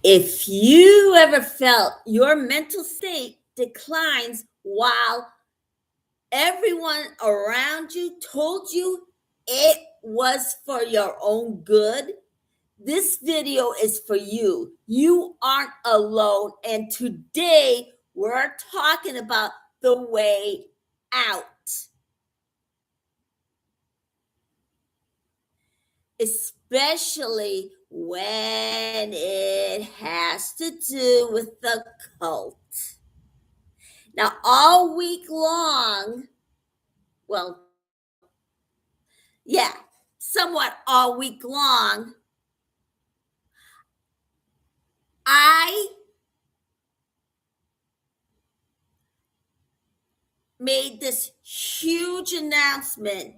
If you ever felt your mental state declines while everyone around you told you it was for your own good, this video is for you. You aren't alone. And today we're talking about the way out. Especially when it has to do with the cult. Now, all week long, well, yeah, somewhat all week long, I made this huge announcement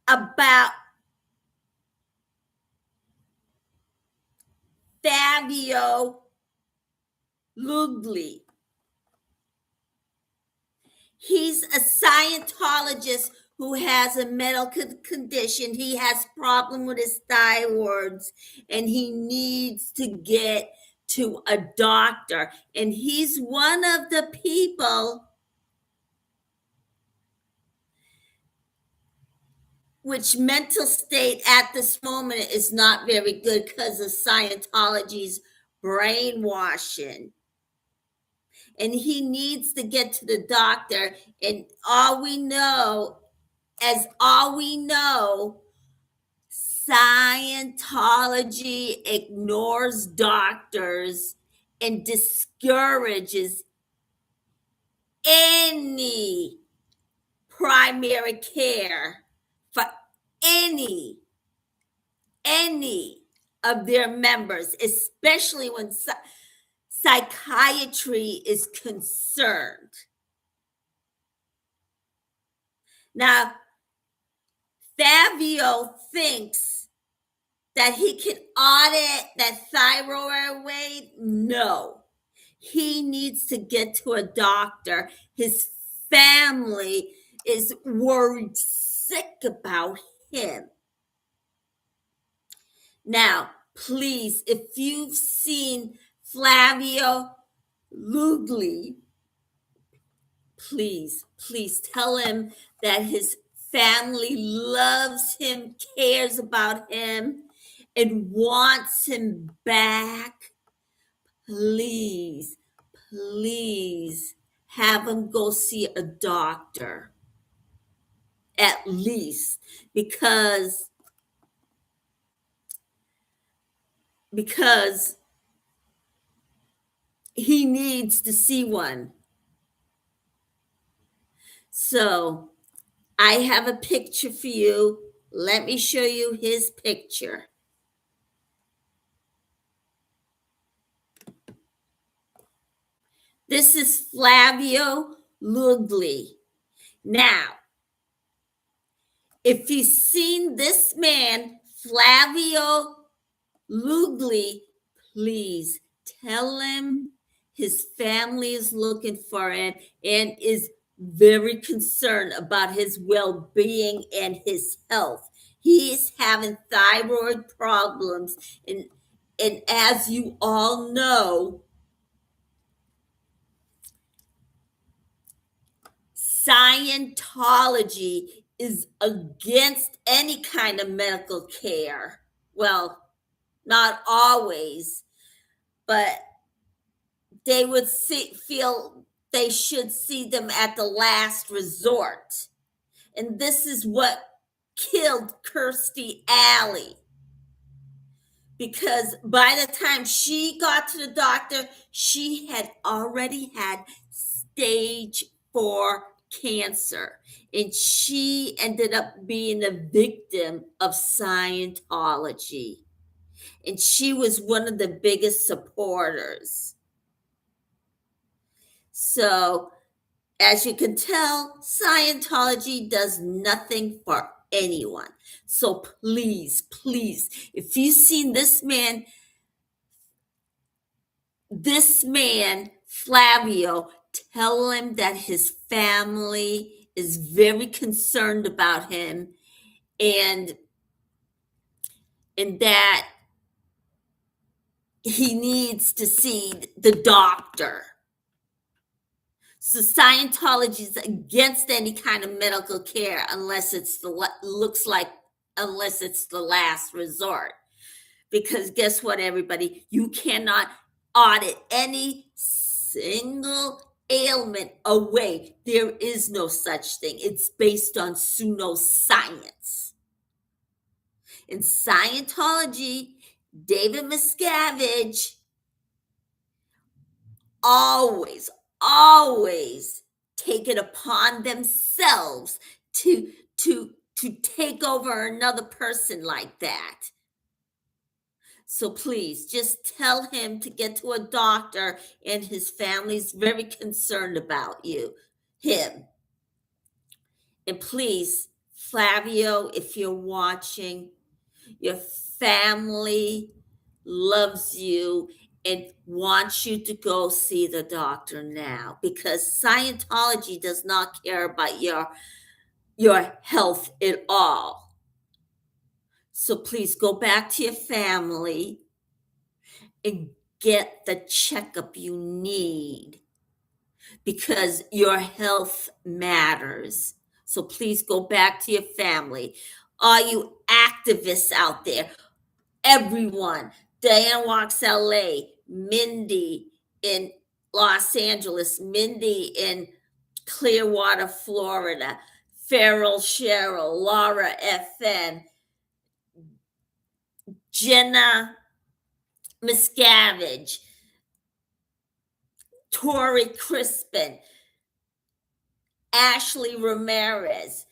about Fabio Lugli. He's a Scientologist who has a medical condition. He has problem with his thyroids and he needs to get to a doctor. And he's one of the people which mental state at this moment is not very good because of Scientology's brainwashing. And he needs to get to the doctor. And all we know, Scientology ignores doctors and discourages any primary care for any of their members, especially when psychiatry is concerned. Now, Fabio thinks that he can audit that thyroid away. No, he needs to get to a doctor. His family is worried sick about him. Now, please, if you've seen Flavio Lugli, please tell him that his family loves him, cares about him, and wants him back. Please have him go see a doctor, at least, because he needs to see one. So I have a picture for you. Let me show you his picture. This is Flavio Lugli. Now, if you've seen this man, Flavio Lugli, please tell him his family is looking for him and is very concerned about his well-being and his health. He is having thyroid problems, and as you all know, Scientology is against any kind of medical care. Well, not always, but they would feel they should see them at the last resort. And this is what killed Kirstie Alley. Because by the time she got to the doctor, she had already had stage 4 cancer. And she ended up being a victim of Scientology. And she was one of the biggest supporters. So, as you can tell, Scientology does nothing for anyone. So please, if you've seen this man, Flavio, tell him that his family is very concerned about him and that he needs to see the doctor. So Scientology is against any kind of medical care unless it's unless it's the last resort. Because guess what, everybody? You cannot audit any single ailment away. There is no such thing. It's based on pseudoscience. In Scientology, David Miscavige always take it upon themselves to take over another person like that. So please just tell him to get to a doctor, and his family's very concerned about him. And please, Flavio, if you're watching, your family loves you and wants you to go see the doctor now, because Scientology does not care about your health at all. So please go back to your family and get the checkup you need, because your health matters. So please go back to your family. All you activists out there, everyone, Diane Walks LA, Mindy in Los Angeles, Mindy in Clearwater, Florida, Farrell Cheryl, Laura FN, Jenna Miscavige, Tori Crispin, Ashley Ramirez,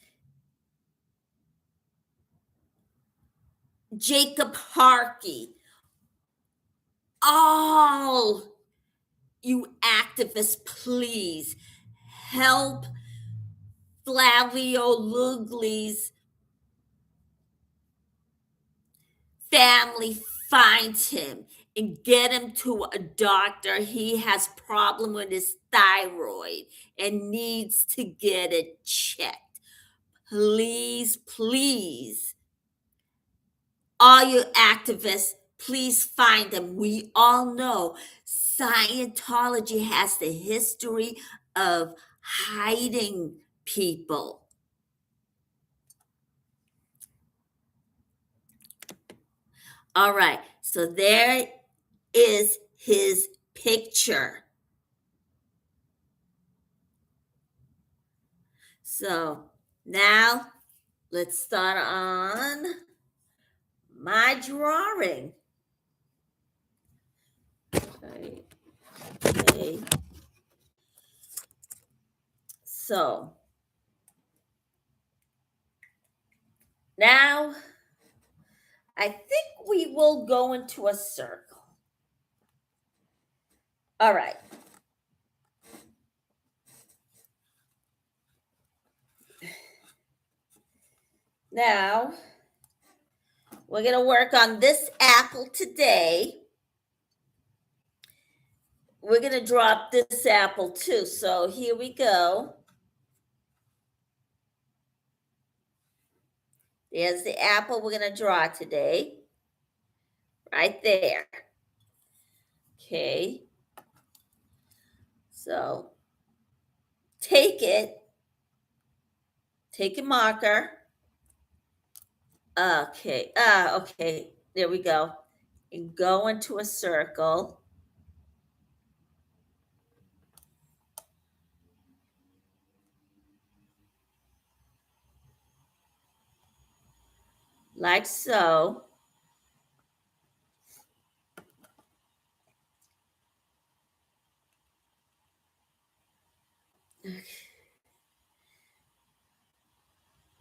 Jacob Harkey, all you activists, please help Flavio Lugli's family find him and get him to a doctor. He has problem with his thyroid and needs to get it checked. Please, all you activists, please find him. We all know Scientology has the history of hiding people. All right, so there is his picture. So now let's start on my drawing. Okay. So now I think we will go into a circle. All right. Now we're going to work on this apple today. We're going to drop this apple too. So here we go. There's the apple we're going to draw today. Right there. Okay. So take a marker. Okay. Okay. There we go. And go into a circle. Like so.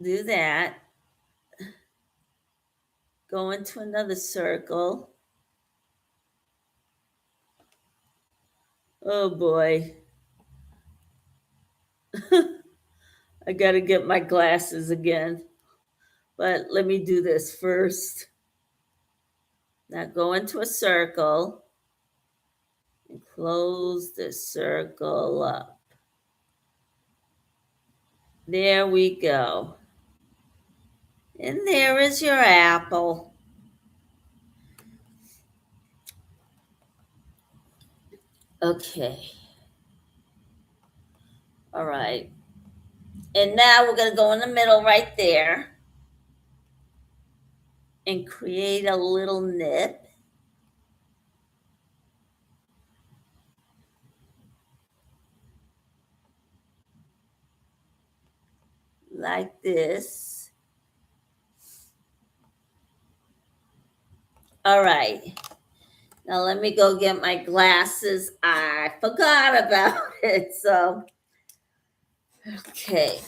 Do that. Go into another circle. Oh boy. I got to get my glasses again. But let me do this first. Now go into a circle and close the circle up. There we go. And there is your apple. Okay. All right. And now we're going to go in the middle right there and create a little nip. Like this. All right. Now let me go get my glasses. I forgot about it. So, okay.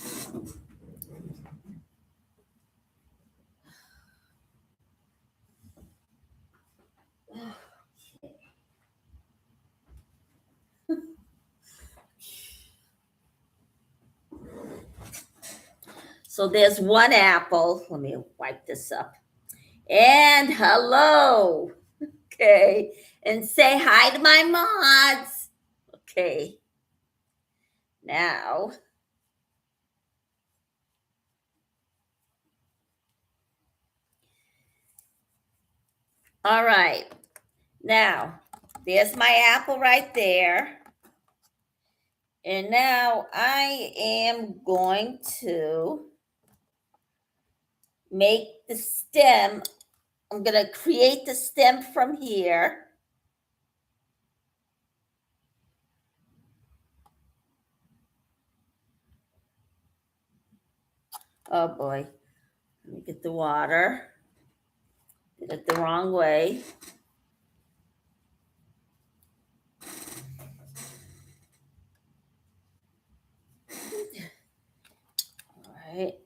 So there's one apple. Let me wipe this up. And hello. Okay. And say hi to my mods. Okay. Now, all right. Now, there's my apple right there. And now I am going to make the stem. I'm going to create the stem from here. Oh boy. Let me get the water. Did it the wrong way. All right. Okay.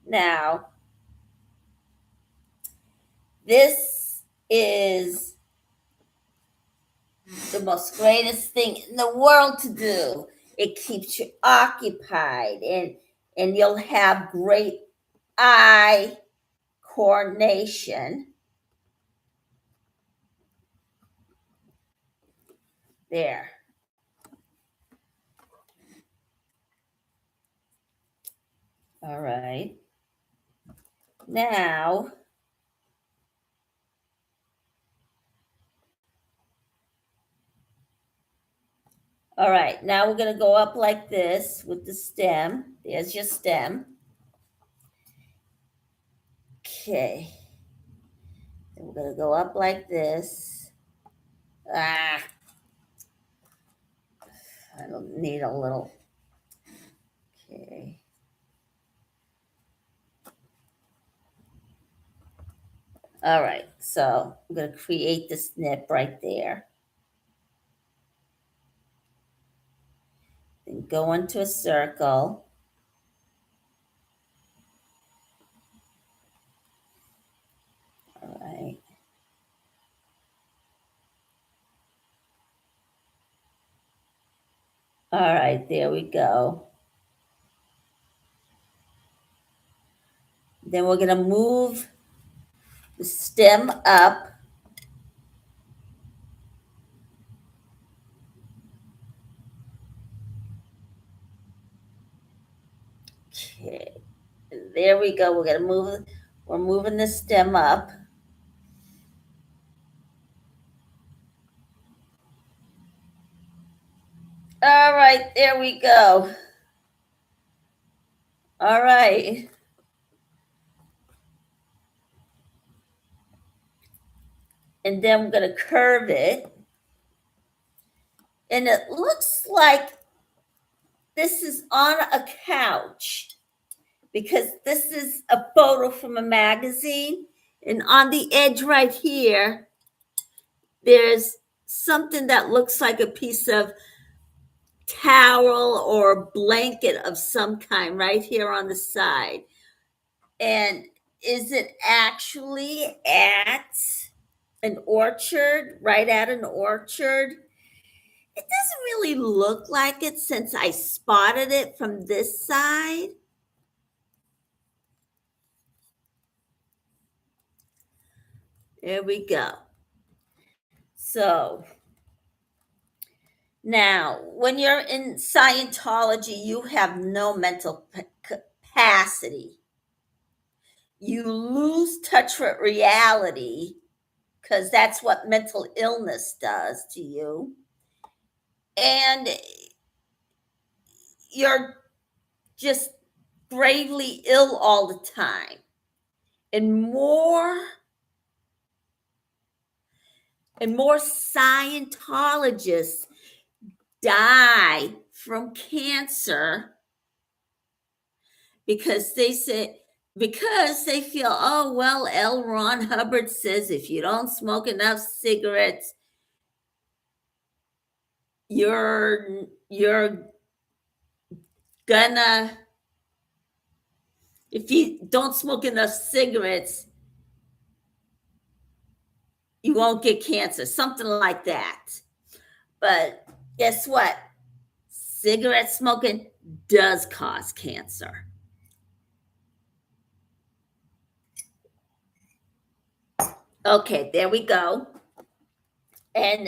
Now, this is the most greatest thing in the world to do. It keeps you occupied and you'll have great eye coordination. There. All right. Now, all right, now we're going to go up like this with the stem. There's your stem. Okay. And we're going to go up like this. I don't need a little. Okay. All right, so I'm going to create the snip right there. Then go into a circle. All right. All right, there we go. Then we're going to move the stem up. Okay. And there we go. We're moving the stem up. All right, there we go. All right. And then I'm going to curve it. And it looks like this is on a couch because this is a photo from a magazine. And on the edge right here, there's something that looks like a piece of towel or blanket of some kind right here on the side. And is it actually at an orchard, right at an orchard? It doesn't really look like it since I spotted it from this side. There we go. So Now, when you're in Scientology, you have no mental capacity. You lose touch with reality because that's what mental illness does to you. And you're just gravely ill all the time. And more Scientologists die from cancer because they feel, oh well, L.Ron Hubbard says if you don't smoke enough cigarettes, you're gonna, if you don't smoke enough cigarettes, you won't get cancer, something like that. But guess what? Cigarette smoking does cause cancer. Okay, there we go. And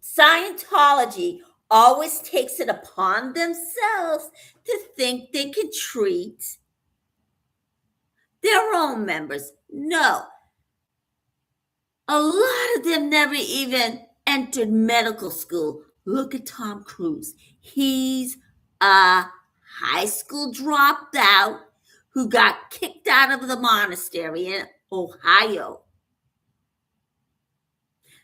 Scientology always takes it upon themselves to think they can treat their own members. No, a lot of them never even entered medical school. Look at Tom Cruise. He's a high school dropout who got kicked out of the monastery in Ohio.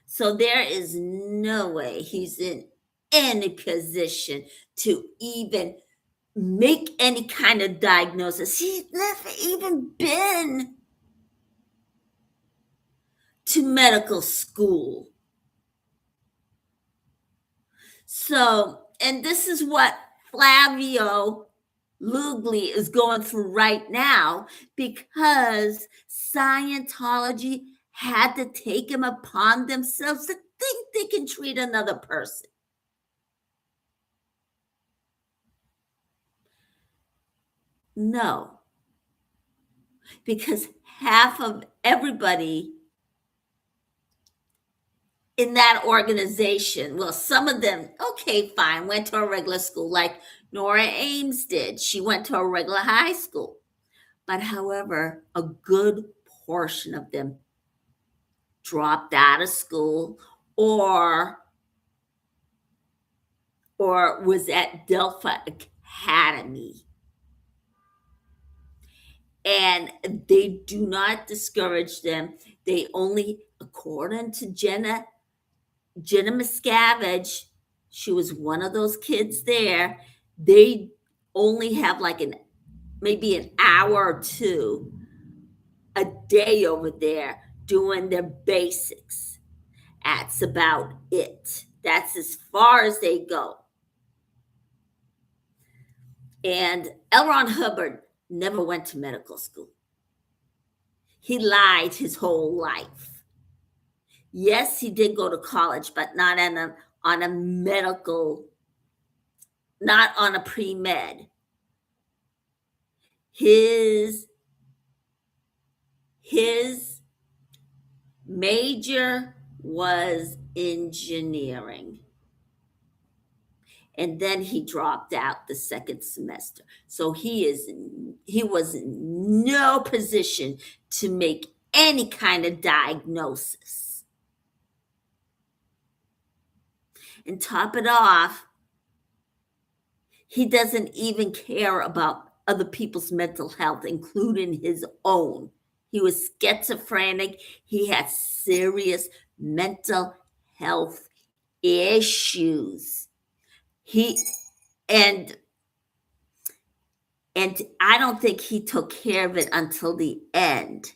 So there is no way he's in any position to even make any kind of diagnosis. He's never even been to medical school. So, and this is what Flavio Lugli is going through right now because Scientology had to take him upon themselves to think they can treat another person. No, because half of everybody in that organization, well, some of them, okay, fine, went to a regular school like Nora Ames did. She went to a regular high school. But however, a good portion of them dropped out of school or was at Delphi Academy. And they do not discourage them. They only, according to Jenna Miscavige, she was one of those kids there. They only have like maybe an hour or two a day over there doing their basics. That's about it. That's as far as they go. And L.Ron Hubbard never went to medical school. He lied his whole life. Yes, he did go to college, but not on a medical, not on a pre-med. His major was engineering. And then he dropped out the second semester. So he was in no position to make any kind of diagnosis. And top it off, he doesn't even care about other people's mental health, including his own. He was schizophrenic. He had serious mental health issues. And I don't think he took care of it until the end.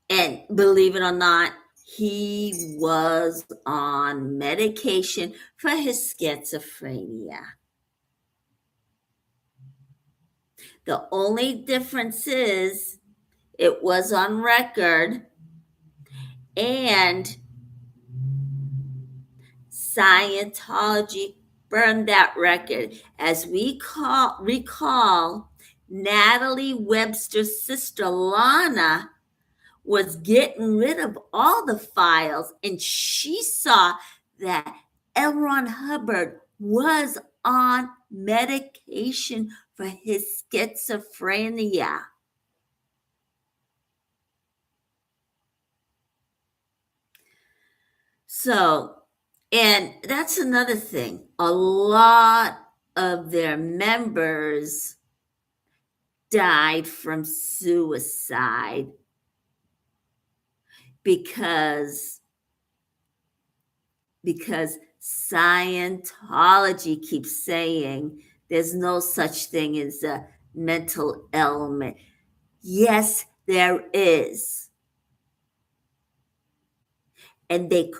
And believe it or not, he was on medication for his schizophrenia. The only difference is it was on record, and Scientology burned that record. As we recall, Natalie Webster's sister Lana was getting rid of all the files, and she saw that L.Ron Hubbard was on medication for his schizophrenia. So, and that's another thing. A lot of their members died from suicide because Scientology keeps saying there's no such thing as a mental ailment. Yes, there is. And they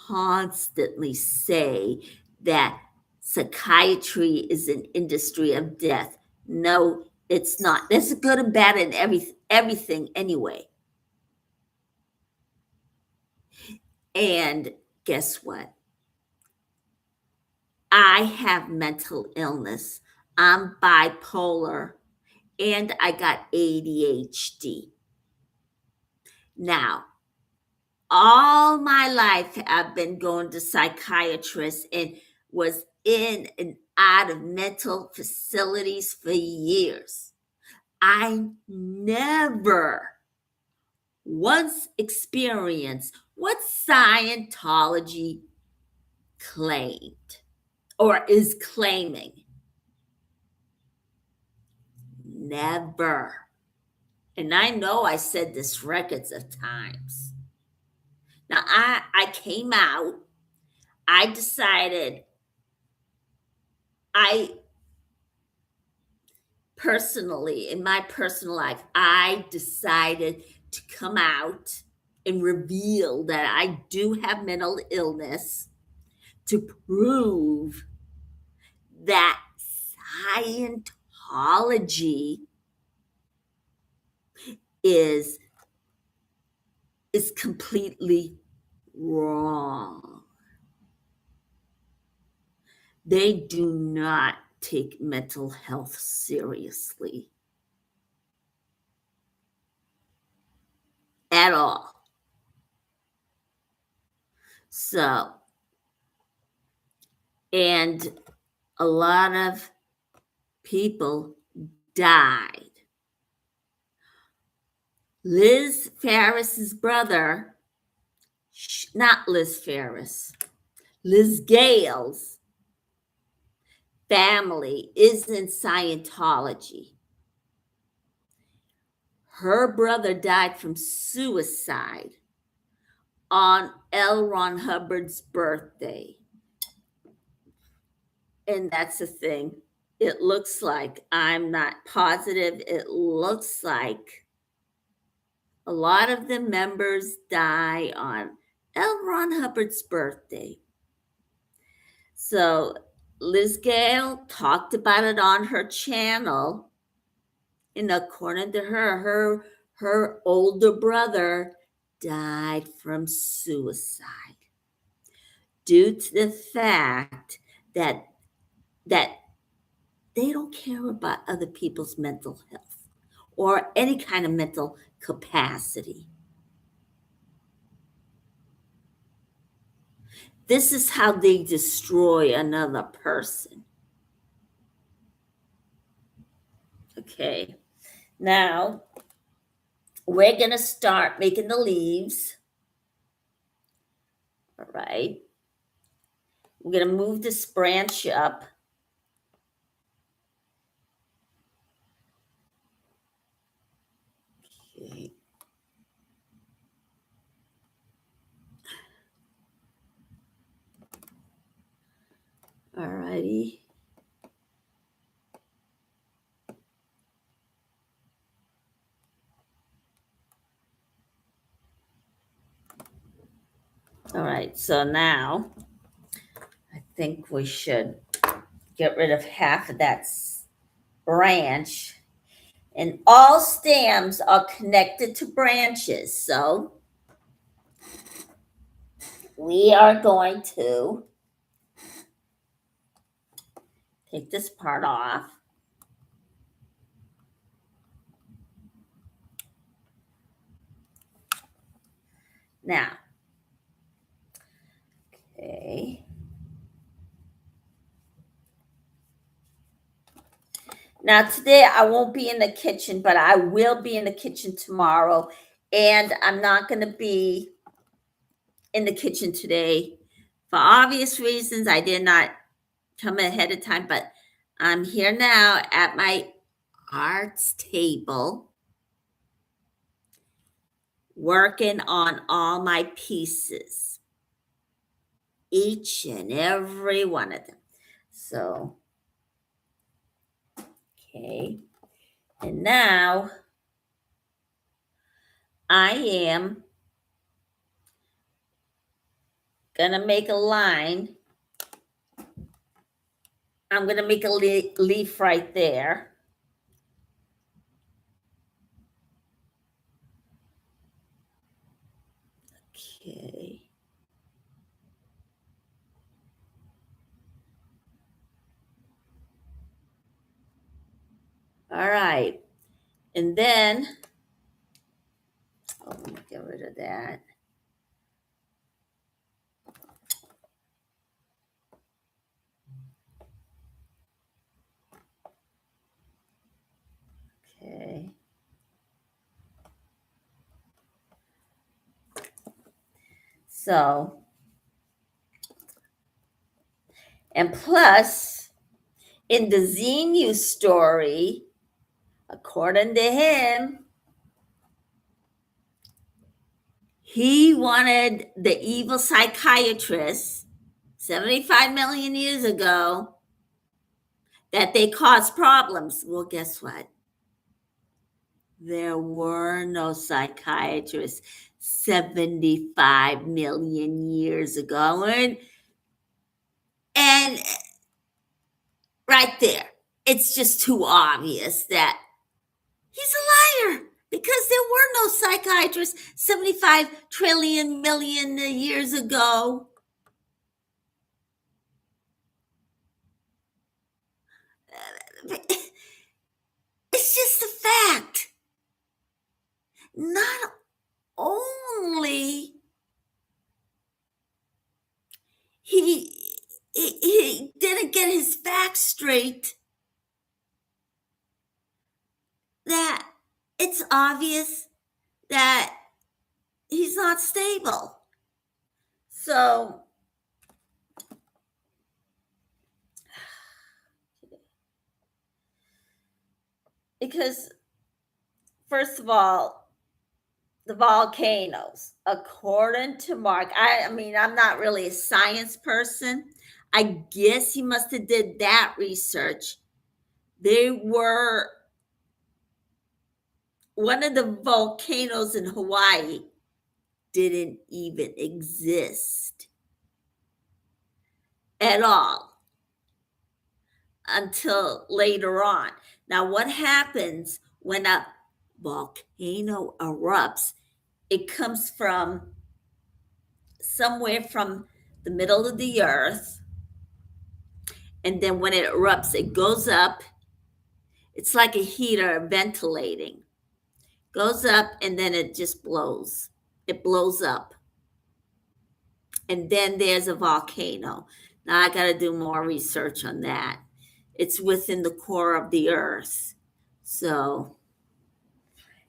constantly say that psychiatry is an industry of death. No, it's not. There's good and bad in everything anyway. And guess what? I have mental illness. I'm bipolar and I got ADHD. Now, all my life, I've been going to psychiatrists and was in and out of mental facilities for years. I never once experienced what Scientology claimed or is claiming. Never. And I know I said this records of times. Now, I came out, I decided, I personally, in my personal life, I decided to come out and reveal that I do have mental illness to prove that Scientology is completely wrong. They do not take mental health seriously at all. So, and a lot of people died. Liz Ferris's brother, not Liz Ferris, Liz Gale's family is in Scientology. Her brother died from suicide on L.Ron Hubbard's birthday. And that's the thing. It looks like, I'm not positive, it looks like a lot of the members die on L.Ron Hubbard's birthday. So Liz Gale talked about it on her channel. And according to her older brother died from suicide due to the fact that they don't care about other people's mental health or any kind of mental capacity. This is how they destroy another person. Okay, now we're going to start making the leaves. All right. We're going to move this branch up. Okay. All righty. All right, so now I think we should get rid of half of that branch. And all stems are connected to branches. So we are going to take this part off. Now, okay. Now, today I won't be in the kitchen, but I will be in the kitchen tomorrow. And I'm not going to be in the kitchen today for obvious reasons. I did not come ahead of time, but I'm here now at my arts table working on all my pieces, each and every one of them. So, okay. And now I am going to make a line. I'm going to make a leaf right there. Okay. All right. And then, let me get rid of that. Okay. So, and plus, in the Xenu story, according to him, he wanted the evil psychiatrists 75 million years ago that they caused problems. Well, guess what? There were no psychiatrists 75 million years ago. And right there, it's just too obvious that he's a liar because there were no psychiatrists 75 trillion million years ago. It's just a fact. Not only he didn't get his facts straight, that it's obvious that he's not stable. So, because first of all, the volcanoes, according to Mark, I mean, I'm not really a science person. I guess he must have did that research. They were one of the volcanoes in Hawaii didn't even exist at all until later on. Now, what happens when a volcano erupts? It comes from somewhere from the middle of the earth. And then when it erupts, it goes up. It's like a heater ventilating. Goes up and then it just blows. It blows up. And then there's a volcano. Now I got to do more research on that. It's within the core of the earth. So,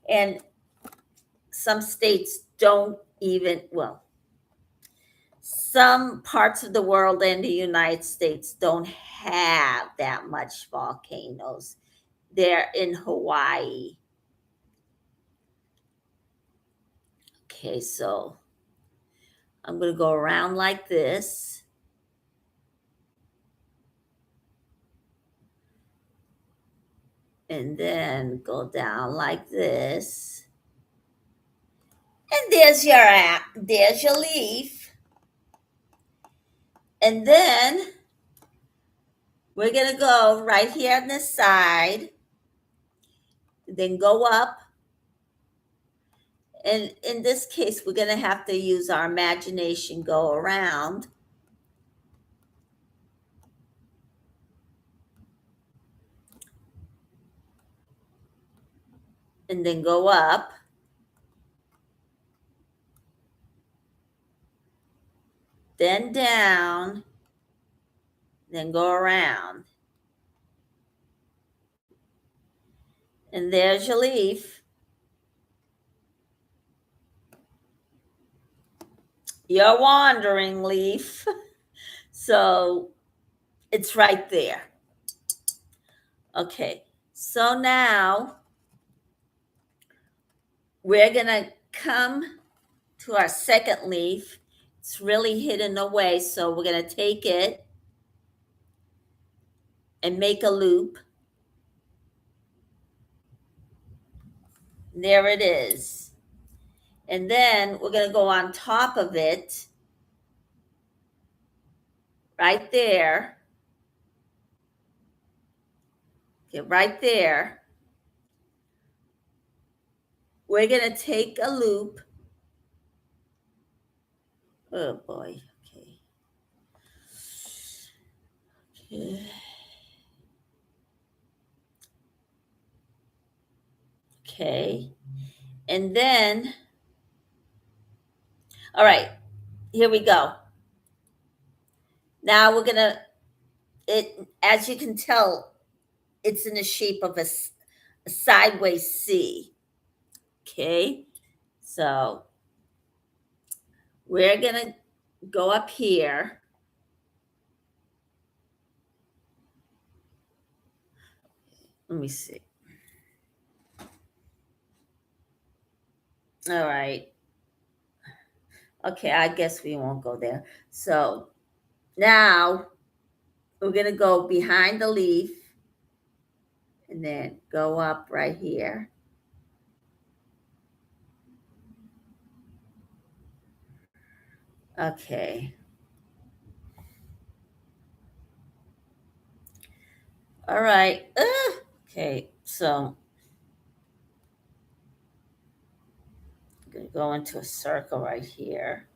and some states don't even, well, some parts of the world and the United States don't have that much volcanoes. They're in Hawaii. Okay, so I'm going to go around like this. And then go down like this. And there's your leaf. And then we're going to go right here on this side. Then go up. And in this case, we're going to have to use our imagination, go around. And then go up. Then down. Then go around. And there's your leaf. You're wandering, leaf. So it's right there. Okay, so now we're gonna come to our second leaf. It's really hidden away, so we're gonna take it and make a loop. There it is. And then we're gonna go on top of it, right there. Okay, right there. We're gonna take a loop. Oh boy, okay. Okay. And then, all right, here we go. Now we're gonna, as you can tell, it's in the shape of a sideways C. Okay. So we're gonna go up here. Let me see. All right. Okay, I guess we won't go there. So now we're going to go behind the leaf and then go up right here. Okay. All right. Okay, so I'm going to go into a circle right here.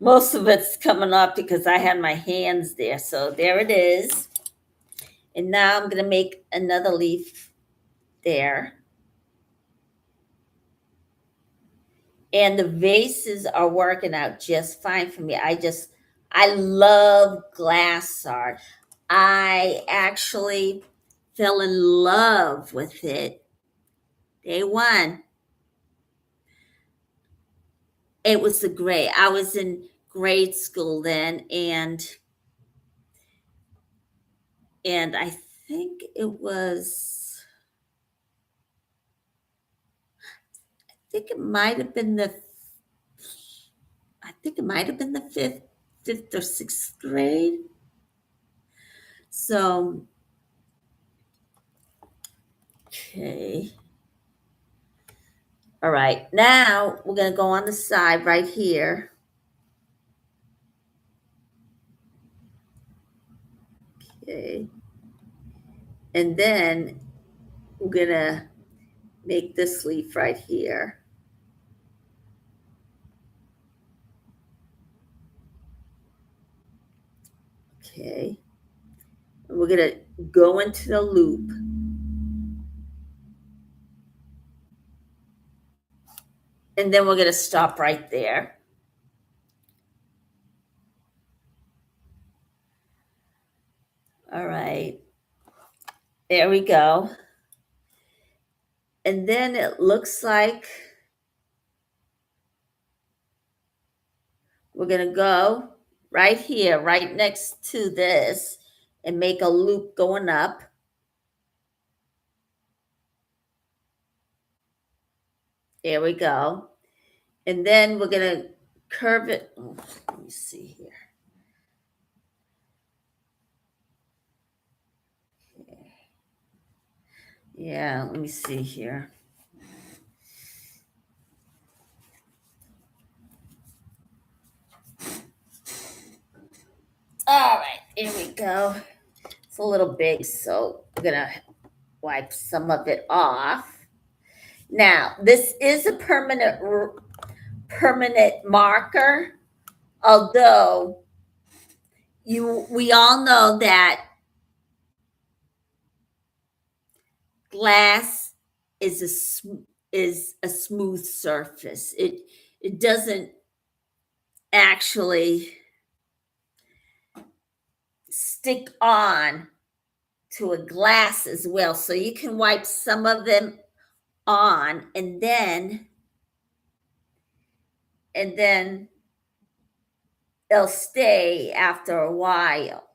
Most of it's coming up because I had my hands there. So there it is. And now I'm going to make another leaf there. And the vases are working out just fine for me. I love glass art. I actually fell in love with it day one. It was the great. I was in grade school then, and I think it was. I think it might have been the. I think it might have been the fifth or sixth grade. So, okay. All right, now we're going to go on the side right here. Okay. And then we're going to make this leaf right here. Okay. And we're going to go into the loop. And then we're going to stop right there. All right. There we go. And then it looks like we're going to go right here, right next to this, and make a loop going up. There we go. And then we're going to curve it. Oh, let me see here. Yeah, let me see here. All right, here we go. It's a little big, so I'm gonna wipe some of it off. Now, this is a permanent marker, although we all know that glass is a smooth surface. It doesn't actually stick on to a glass as well. So you can wipe some of them on, and then they'll stay after a while.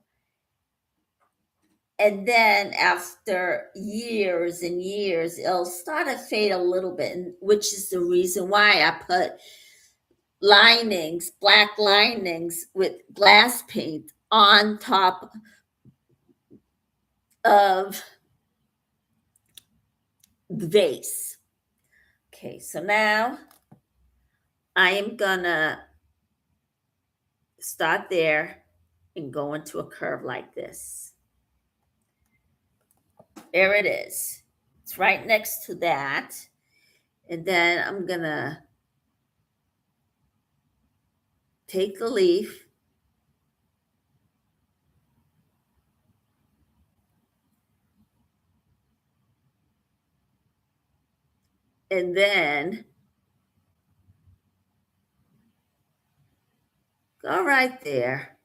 And then after years and years, it'll start to fade a little bit, which is the reason why I put linings, black linings with glass paint on top of the vase. Okay, so now I am gonna start there and go into a curve like this. There it is. It's right next to that. And then I'm gonna take the leaf and then go right there.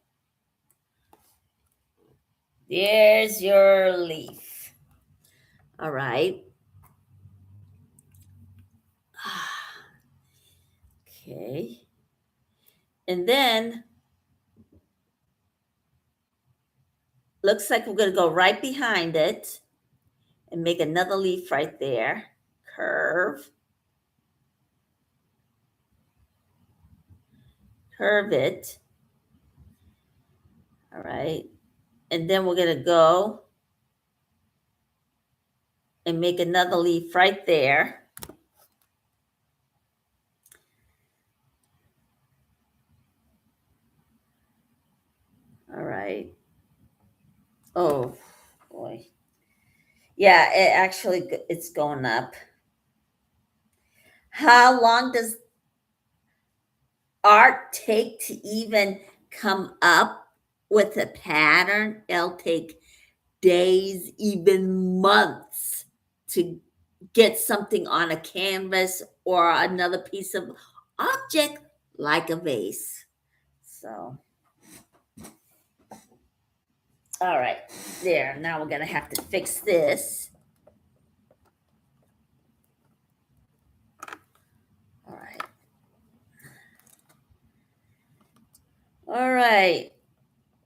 There's your leaf. All right. Okay. And then looks like we're going to go right behind it and make another leaf right there. Curve. Curve it. All right. And then we're going to go and make another leaf right there. All right. Oh, boy. Yeah, it's going up. How long does art take to even come up with a pattern? It'll take days, even months to get something on a canvas or another piece of object like a vase. So, all right, there. Now we're going to have to fix this. All right. All right.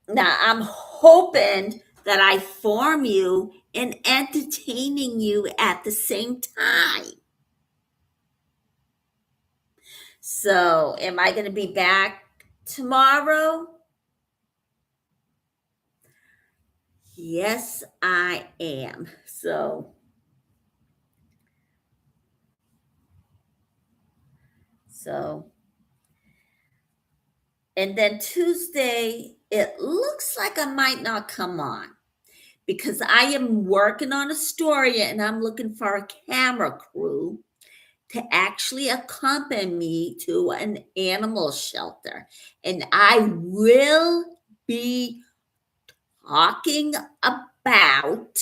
Now I'm hoping that I form you and entertaining you at the same time. So, am I going to be back tomorrow? Yes, I am. So, and then Tuesday, it looks like I might not come on because I am working on a story and I'm looking for a camera crew to actually accompany me to an animal shelter. And I will be talking about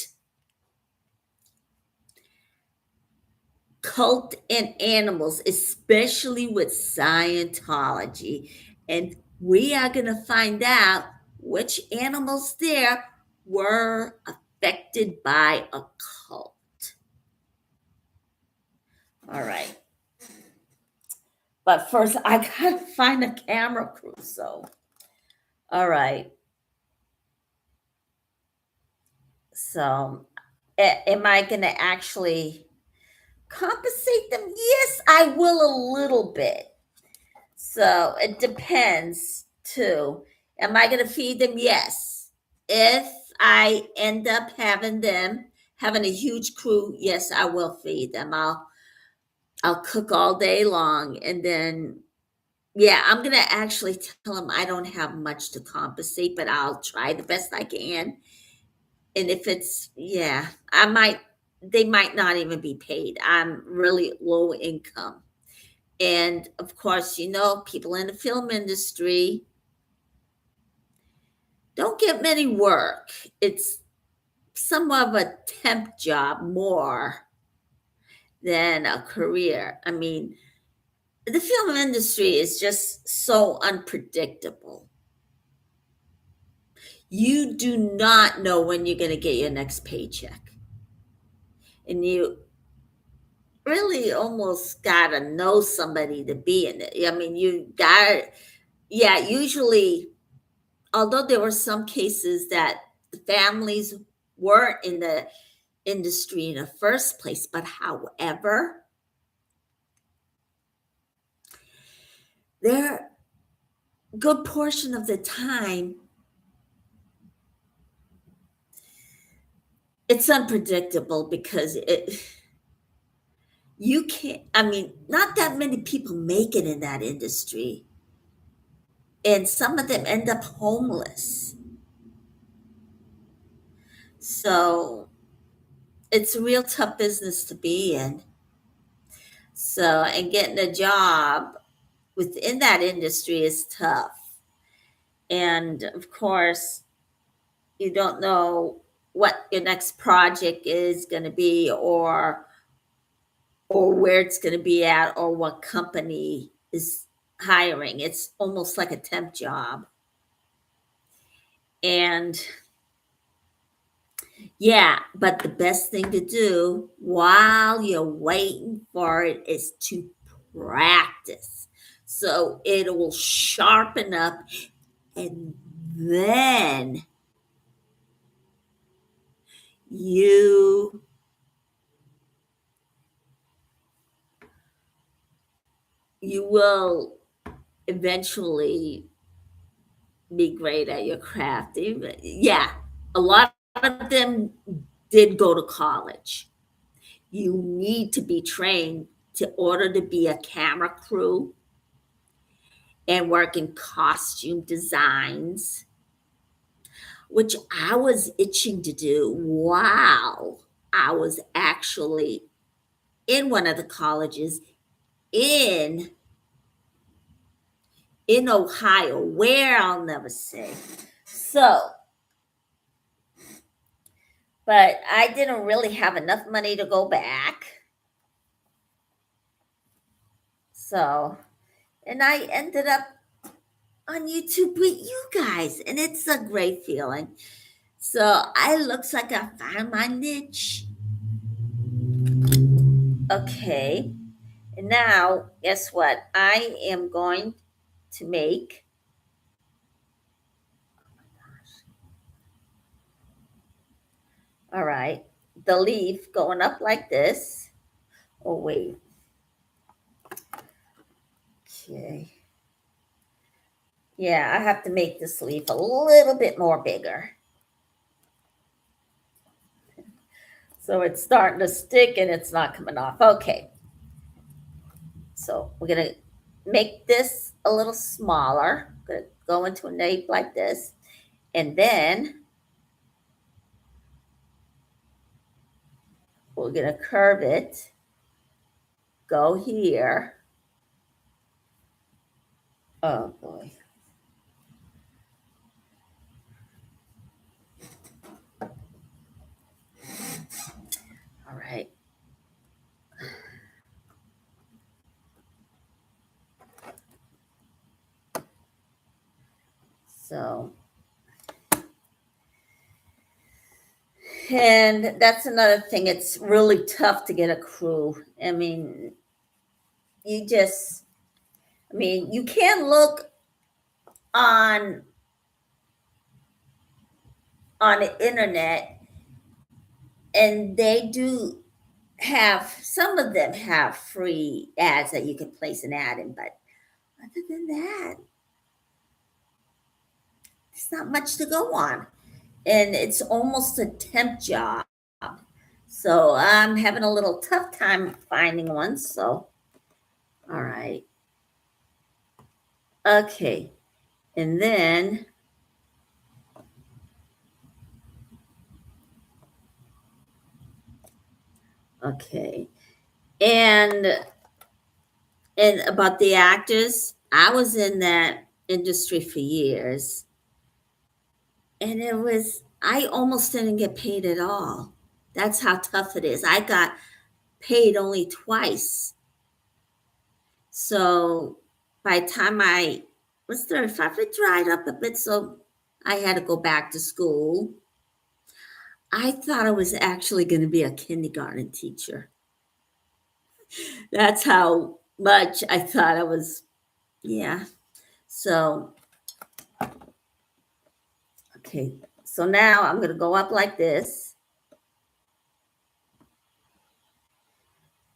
cult and animals, especially with Scientology. And we are going to find out which animals there were affected by a cult. All right. But first, I got to find a camera crew. So, all right. So, am I going to actually compensate them? Yes, I will a little bit. So it depends too. Am I going to feed them? Yes. If I end up having a huge crew, yes, I will feed them. I'll cook all day long, and then yeah, I'm going to actually tell them I don't have much to compensate, but I'll try the best I can. And if it's they might not even be paid. I'm really low income. And of course, people in the film industry don't get many work. It's somewhat of a temp job more than a career. I mean, the film industry is just so unpredictable. You do not know when you're going to get your next paycheck. And you really almost got to know somebody to be in it. I mean, you got, yeah, usually, although there were some cases that the families weren't in the industry in the first place, but however, there good portion of the time it's unpredictable because you can't, I mean, not that many people make it in that industry, and some of them end up homeless. So it's a real tough business to be in. So, and getting a job within that industry is tough. And of course, you don't know what your next project is going to be, or where it's going to be at, or what company is hiring. It's almost like a temp job. And yeah, but the best thing to do while you're waiting for it is to practice. So it will sharpen up, and then you you will eventually be great at your craft. Yeah, a lot of them did go to college. You need to be trained to order to be a camera crew and work in costume designs, which I was itching to do while I was actually in one of the colleges in in Ohio, where I'll never say. So, but I didn't really have enough money to go back. So, and I ended up on YouTube with you guys, and it's a great feeling. So, I looks like I found my niche. Okay. And now, guess what? I am going to make, all right, the leaf going up like this. Oh, wait. Okay. Yeah, I have to make this leaf a little bit more bigger. So it's starting to stick and it's not coming off. Okay. So we're going to make this a little smaller. I'm going to go into a nape like this. And then we're going to curve it. Go here. Oh, boy. All right. So, and that's another thing. It's really tough to get a crew. I mean, you just, I mean, you can look on the internet, and they do have, some of them have free ads that you can place an ad in, but other than that, there's not much to go on. And it's almost a temp job. So I'm having a little tough time finding one. So, all right. Okay. And then, okay. And about the actors, I was in that industry for years. And I almost didn't get paid at all. That's how tough it is. I got paid only twice. So by the time I was 35, it dried up a bit. So I had to go back to school. I thought I was actually going to be a kindergarten teacher. That's how much I thought I was. Yeah. So, okay. So now I'm going to go up like this.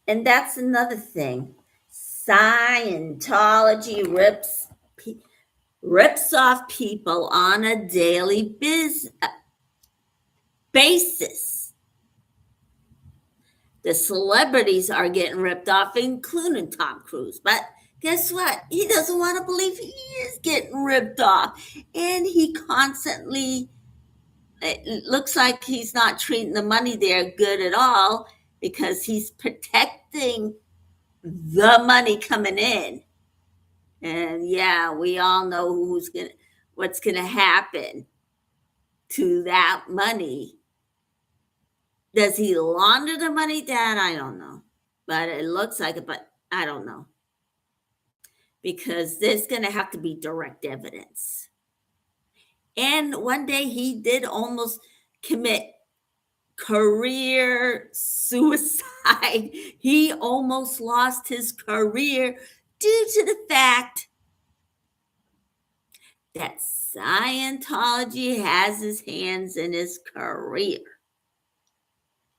And that's another thing. Scientology rips off people on a daily basis. The celebrities are getting ripped off, including Tom Cruise. But guess what? He doesn't want to believe he is getting ripped off. And he constantly, it looks like he's not treating the money there good at all because he's protecting the money coming in. And yeah, we all know what's gonna happen to that money. Does he launder the money, Dad? I don't know. But it looks like it, but I don't know. Because there's gonna have to be direct evidence. And one day he did almost commit career suicide. He almost lost his career due to the fact that Scientology has his hands in his career.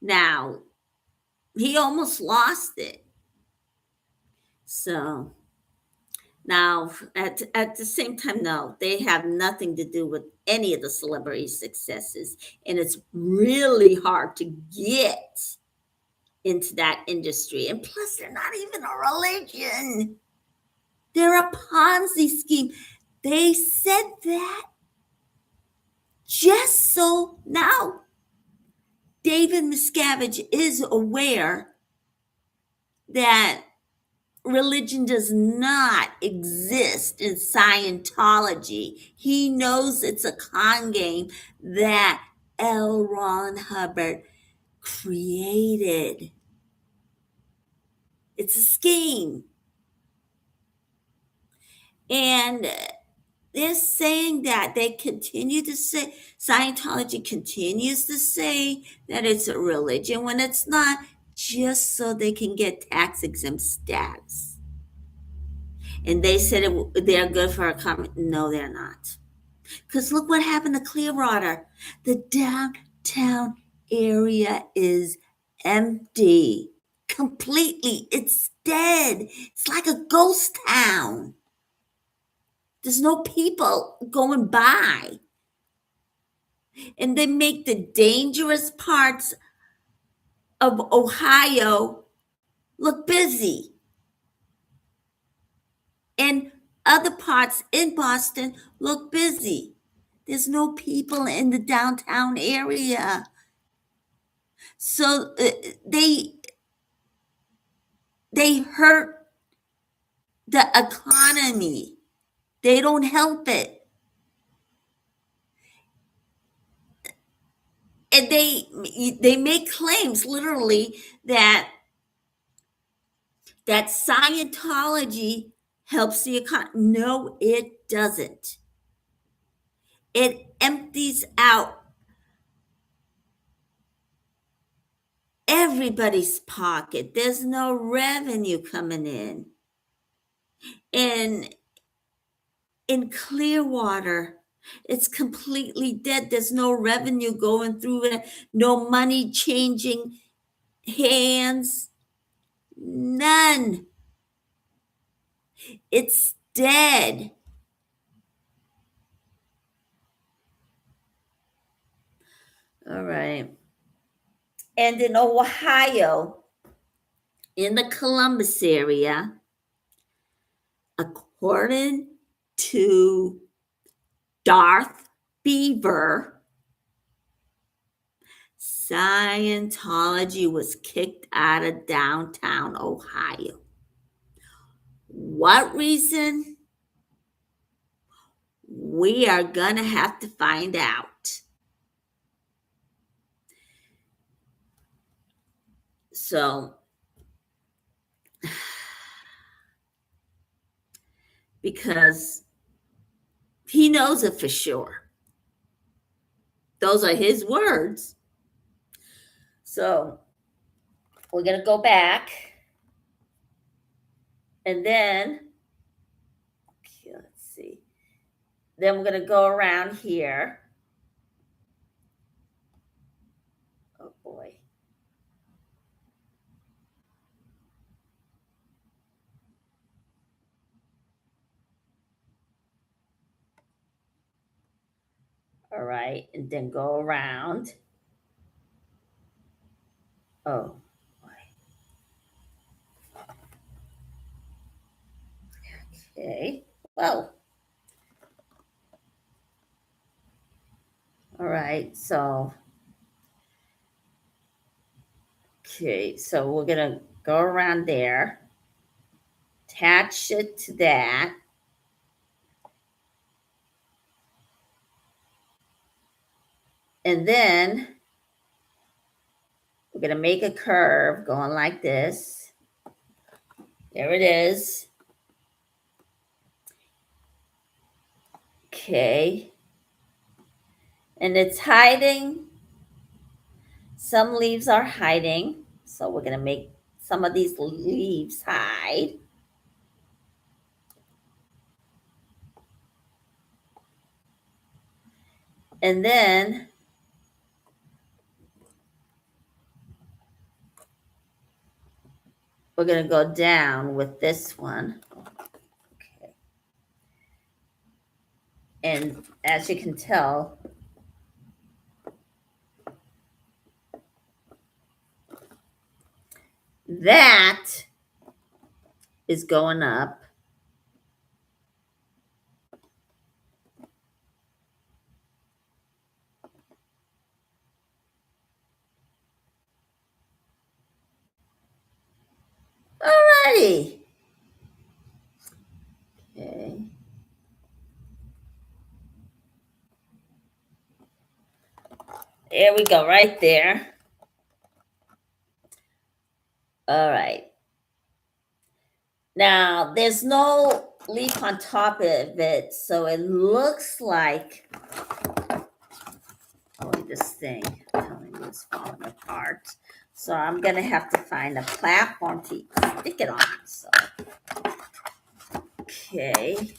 Now, he almost lost it. So, now, at the same time, no, they have nothing to do with any of the celebrity successes. And it's really hard to get into that industry. And plus, they're not even a religion, they're a Ponzi scheme. They said that just so now David Miscavige is aware that religion does not exist in Scientology. He knows it's a con game that L.Ron Hubbard created. It's a scheme. And they're saying that they continue to say, Scientology continues to say that it's a religion when it's not, just so they can get tax exempt status. And they said they're good for a comment. No, they're not. Because look what happened to Clearwater. The downtown area is empty completely. It's dead. It's like a ghost town. There's no people going by. And they make the dangerous parts of Ohio look busy. And other parts in Boston look busy. There's no people in the downtown area. So they hurt the economy. They don't help it. And they make claims literally that Scientology helps the economy. No, it doesn't. It empties out everybody's pocket. There's no revenue coming in. And in Clearwater, it's completely dead. There's no revenue going through it, no money changing hands, none. It's dead. All right. And in Ohio, in the Columbus area, according to Darth Beaver, Scientology was kicked out of downtown Ohio. What reason? We are going to have to find out. So, because he knows it for sure. Those are his words. So we're going to go back. And then, okay, let's see. Then we're going to go around here. Oh, boy. All right. And then go around. Oh, boy. Okay. Well. All right. So, okay. So we're going to go around there. Attach it to that. And then we're going to make a curve going like this. There it is. Okay. And it's hiding. Some leaves are hiding. So we're going to make some of these leaves hide. And then we're going to go down with this one. Okay. And as you can tell, that is going up. Alrighty. Okay. There we go, right there. All right. Now, there's no leaf on top of it, so it looks like, oh, this thing telling me it's falling apart. So I'm going to have to find a platform to stick it on. So, okay.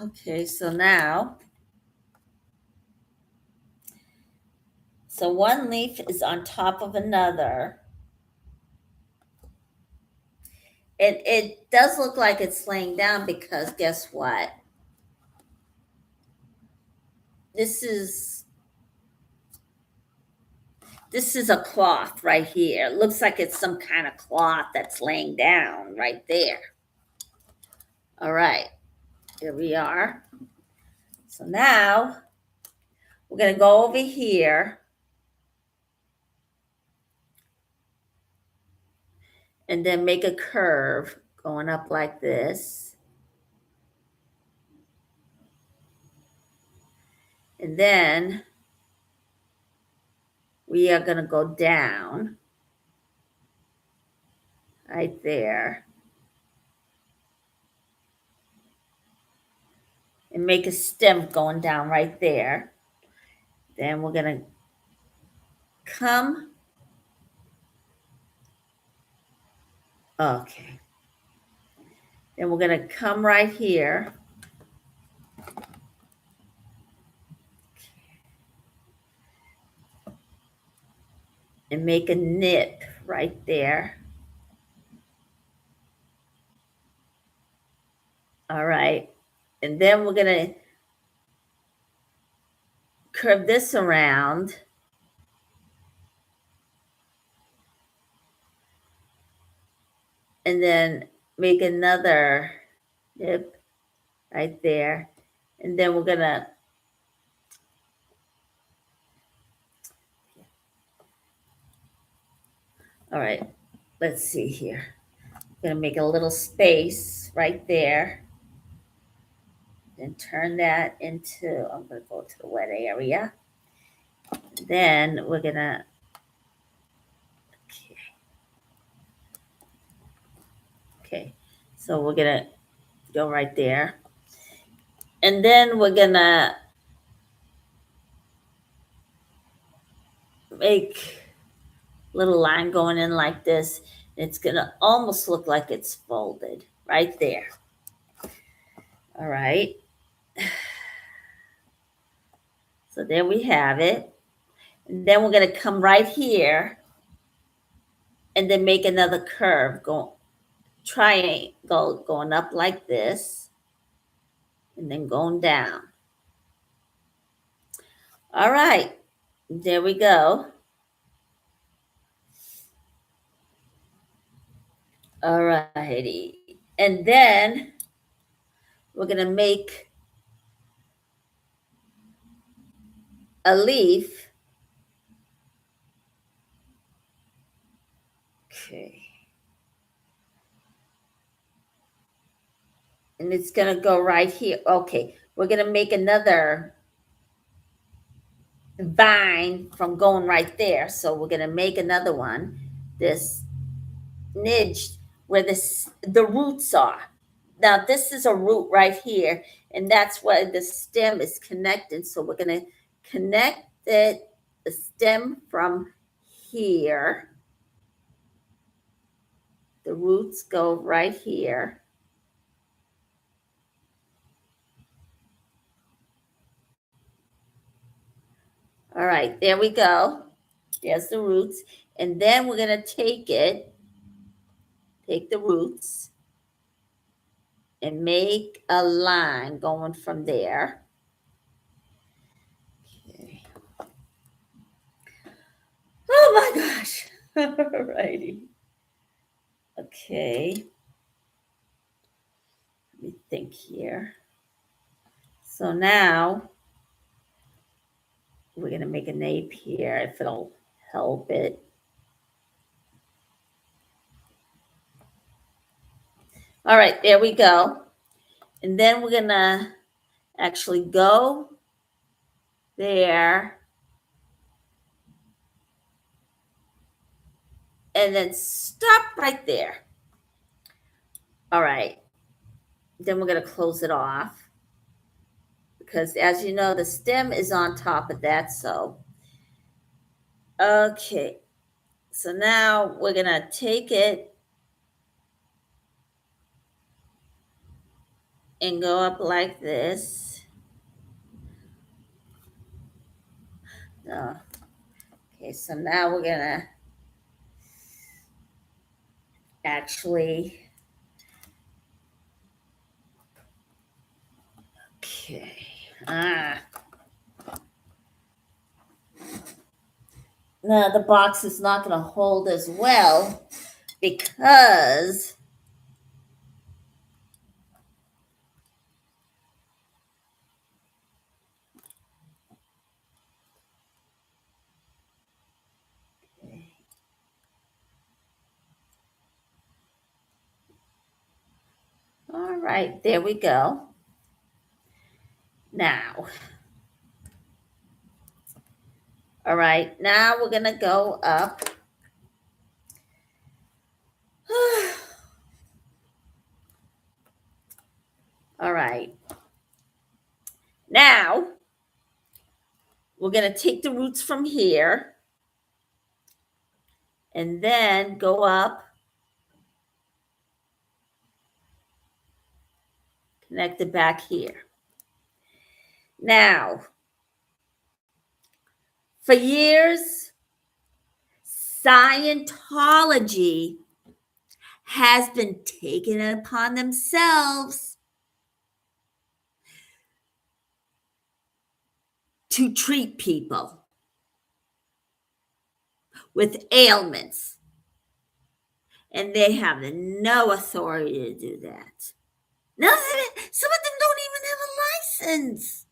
Okay, so now, so one leaf is on top of another. It does look like it's laying down because guess what? This is a cloth right here. It looks like it's some kind of cloth that's laying down right there. All right, here we are. So now we're going to go over here and then make a curve going up like this. And then we are going to go down right there and make a stem going down right there. Then we're going to come. Okay. Then we're going to come right here. And make a nip right there. All right. And then we're going to curve this around. And then make another nip right there. And then we're going to all right, let's see here. I'm going to make a little space right there. Then turn that into, I'm going to go to the wet area. Then we're going to, okay. Okay, so we're gonna go right there. And then we're gonna make a little line going in like this. It's gonna almost look like it's folded right there. All right. So there we have it. And then we're gonna come right here and then make another curve, triangle going up like this and then going down. All right, there we go. All righty. And then we're going to make a leaf. Okay. And it's going to go right here. Okay. We're going to make another vine from going right there. So we're going to make another one, this niche where the roots are. Now this is a root right here, and that's where the stem is connected. So we're going to connect the stem from here. The roots go right here. All right, there we go. There's the roots. And then we're going to take the roots, and make a line going from there. Okay. Oh my gosh. All righty. Okay. Let me think here. So now we're going to make a nape here if it'll help it. All right, there we go. And then we're going to actually go there and then stop right there. All right. Then we're going to close it off because, as you know, the stem is on top of that. So, okay. So now we're going to take it and go up like this. Okay, so now we're going to actually, okay. Now the box is not going to hold as well because all right, there we go. Now, all right, now we're going to go up. All right. Now, we're going to take the roots from here and then go up, connect it back here. Now, for years, Scientology has been taking it upon themselves to treat people with ailments. And they have no authority to do that. No, some of them don't even have a license.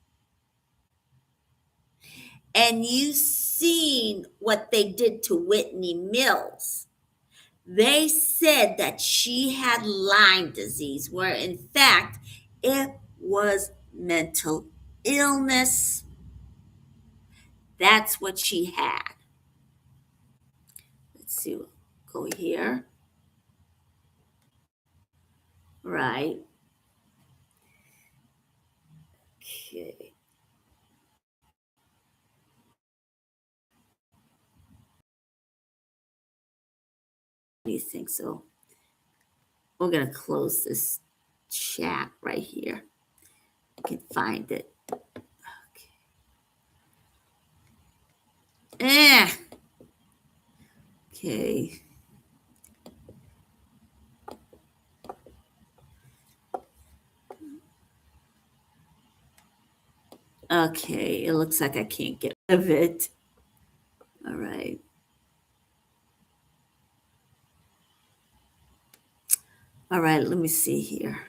And you've seen what they did to Whitney Mills. They said that she had Lyme disease, where in fact it was mental illness. That's what she had. Let's see, go here. Right. Okay. What do you think? So we're going to close this chat right here. I can find it. Okay. Okay. Okay. It looks like I can't get rid of it. All right. All right. Let me see here.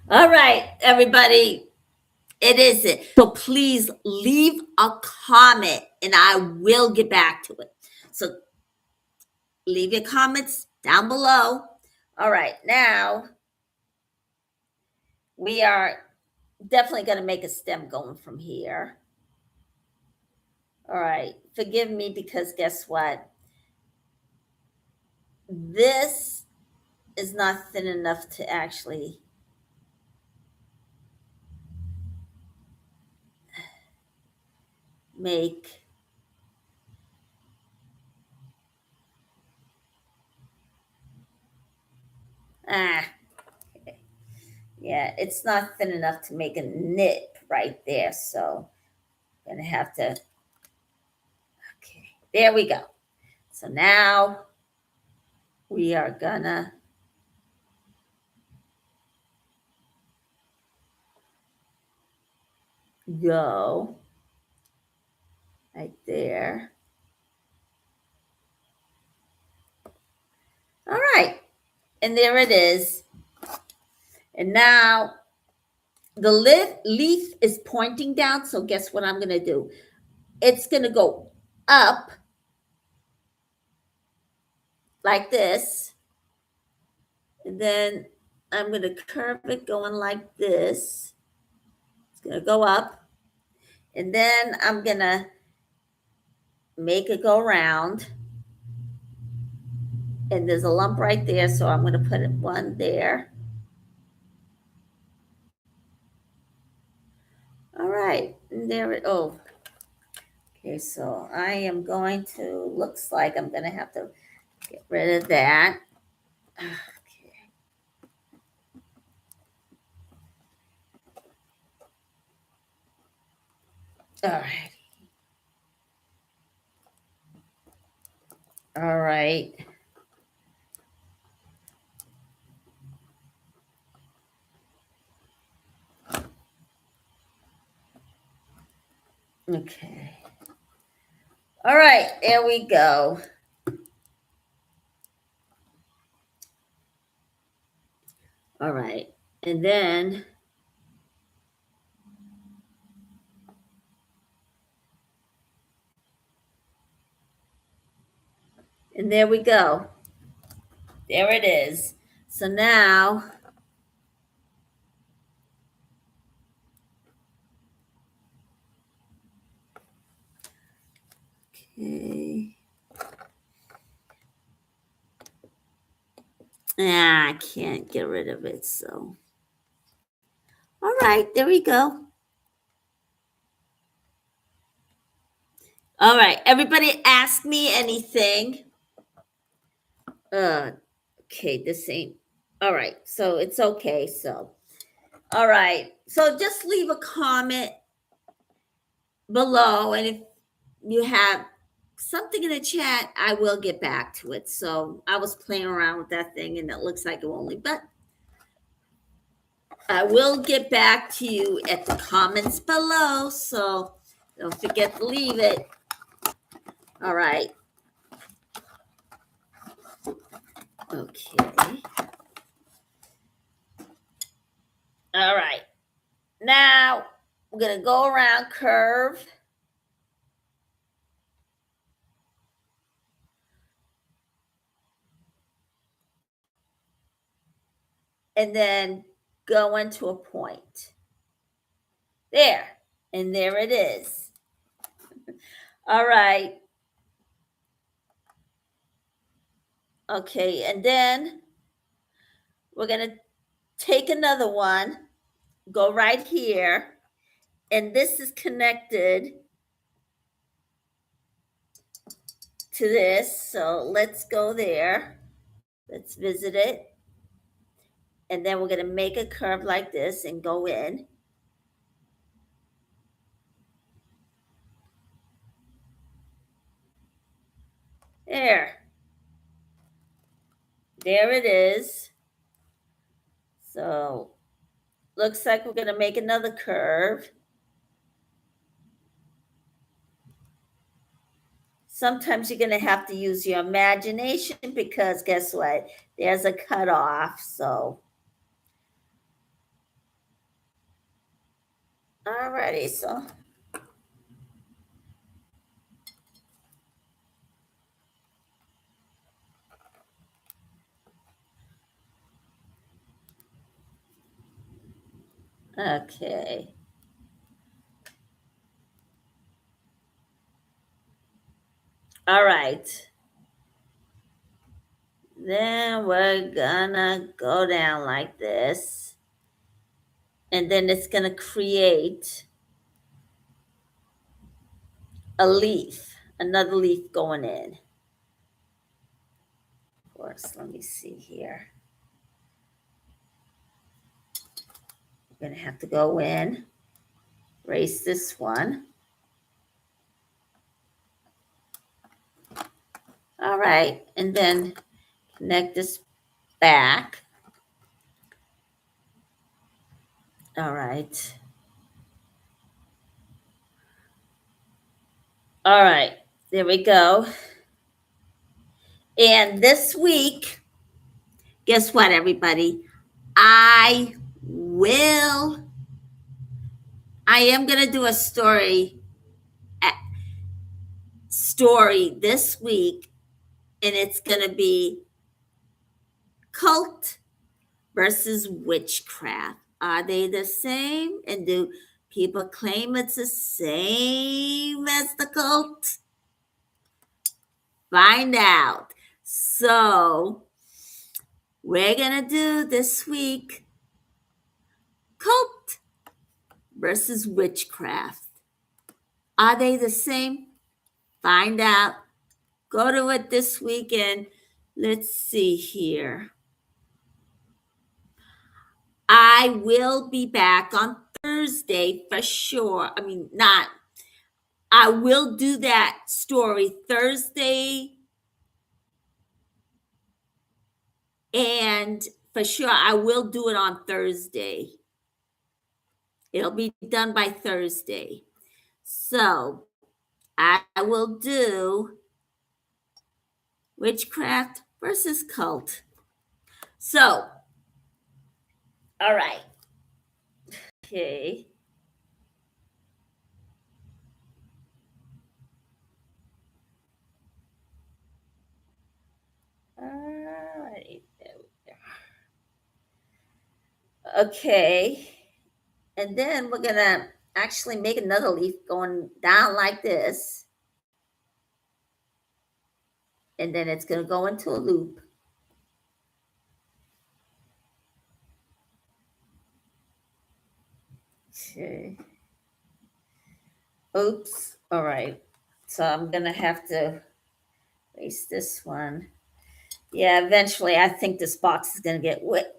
All right, everybody. It is it. So please leave a comment and I will get back to it. So leave your comments down below. All right, now we are definitely going to make a stem going from here. All right, forgive me because guess what? This is not thin enough to actually make okay. Yeah, it's not thin enough to make a knit right there, so I'm gonna have to. Okay, there we go. So now we are gonna go right there. All right, and there it is. And now the leaf is pointing down, so guess what I'm gonna do? It's gonna go up like this, and then I'm gonna curve it going like this. It's gonna go up, and then I'm gonna make it go round. And there's a lump right there, so I'm gonna put one there. All right, and there it, oh, okay, so I am going to, looks like I'm gonna have to get rid of that. Okay. All right. All right. Okay. All right, there we go. All right, and then and there we go. There it is. So now okay. I can't get rid of it. So, all right, there we go. All right, everybody ask me anything. Okay, this ain't, all right, so it's okay. So, all right, so just leave a comment below, and if you have something in the chat, I will get back to it. So I was playing around with that thing and it looks like it only, but I will get back to you at the comments below. So don't forget to leave it. All right. Okay. All right. Now we're going to go around curve. and then go into a point. There, and there it is. All right. Okay, and then we're going to take another one, go right here, and this is connected to this. So let's go there. Let's visit it. And then we're going to make a curve like this and go in. There. There it is. So looks like we're going to make another curve. Sometimes you're going to have to use your imagination because guess what? There's a cutoff. So, alrighty. So, okay. All right. Then we're gonna go down like this. And then it's gonna create a leaf, another leaf going in. Of course, let me see here. We're gonna have to go in, erase this one. All right, and then connect this back. All right. All right, there we go. And this week, guess what, everybody? I am going to do a story this week, and it's going to be cult versus witchcraft. Are they the same? And do people claim it's the same as the cult? Find out. So, we're going to do this week cult versus witchcraft. Are they the same? Find out. Go to it this weekend. Let's see here. I will be back on Thursday for sure. I will do that story Thursday. And for sure, I will do it on Thursday. It'll be done by Thursday. So I will do witchcraft versus cult. So, all right. Okay. All right. There we go. Okay. And then we're going to actually make another leaf going down like this. And then it's going to go into a loop. Okay. Oops. All right. So I'm going to have to erase this one. Yeah, eventually I think this box is going to get wet.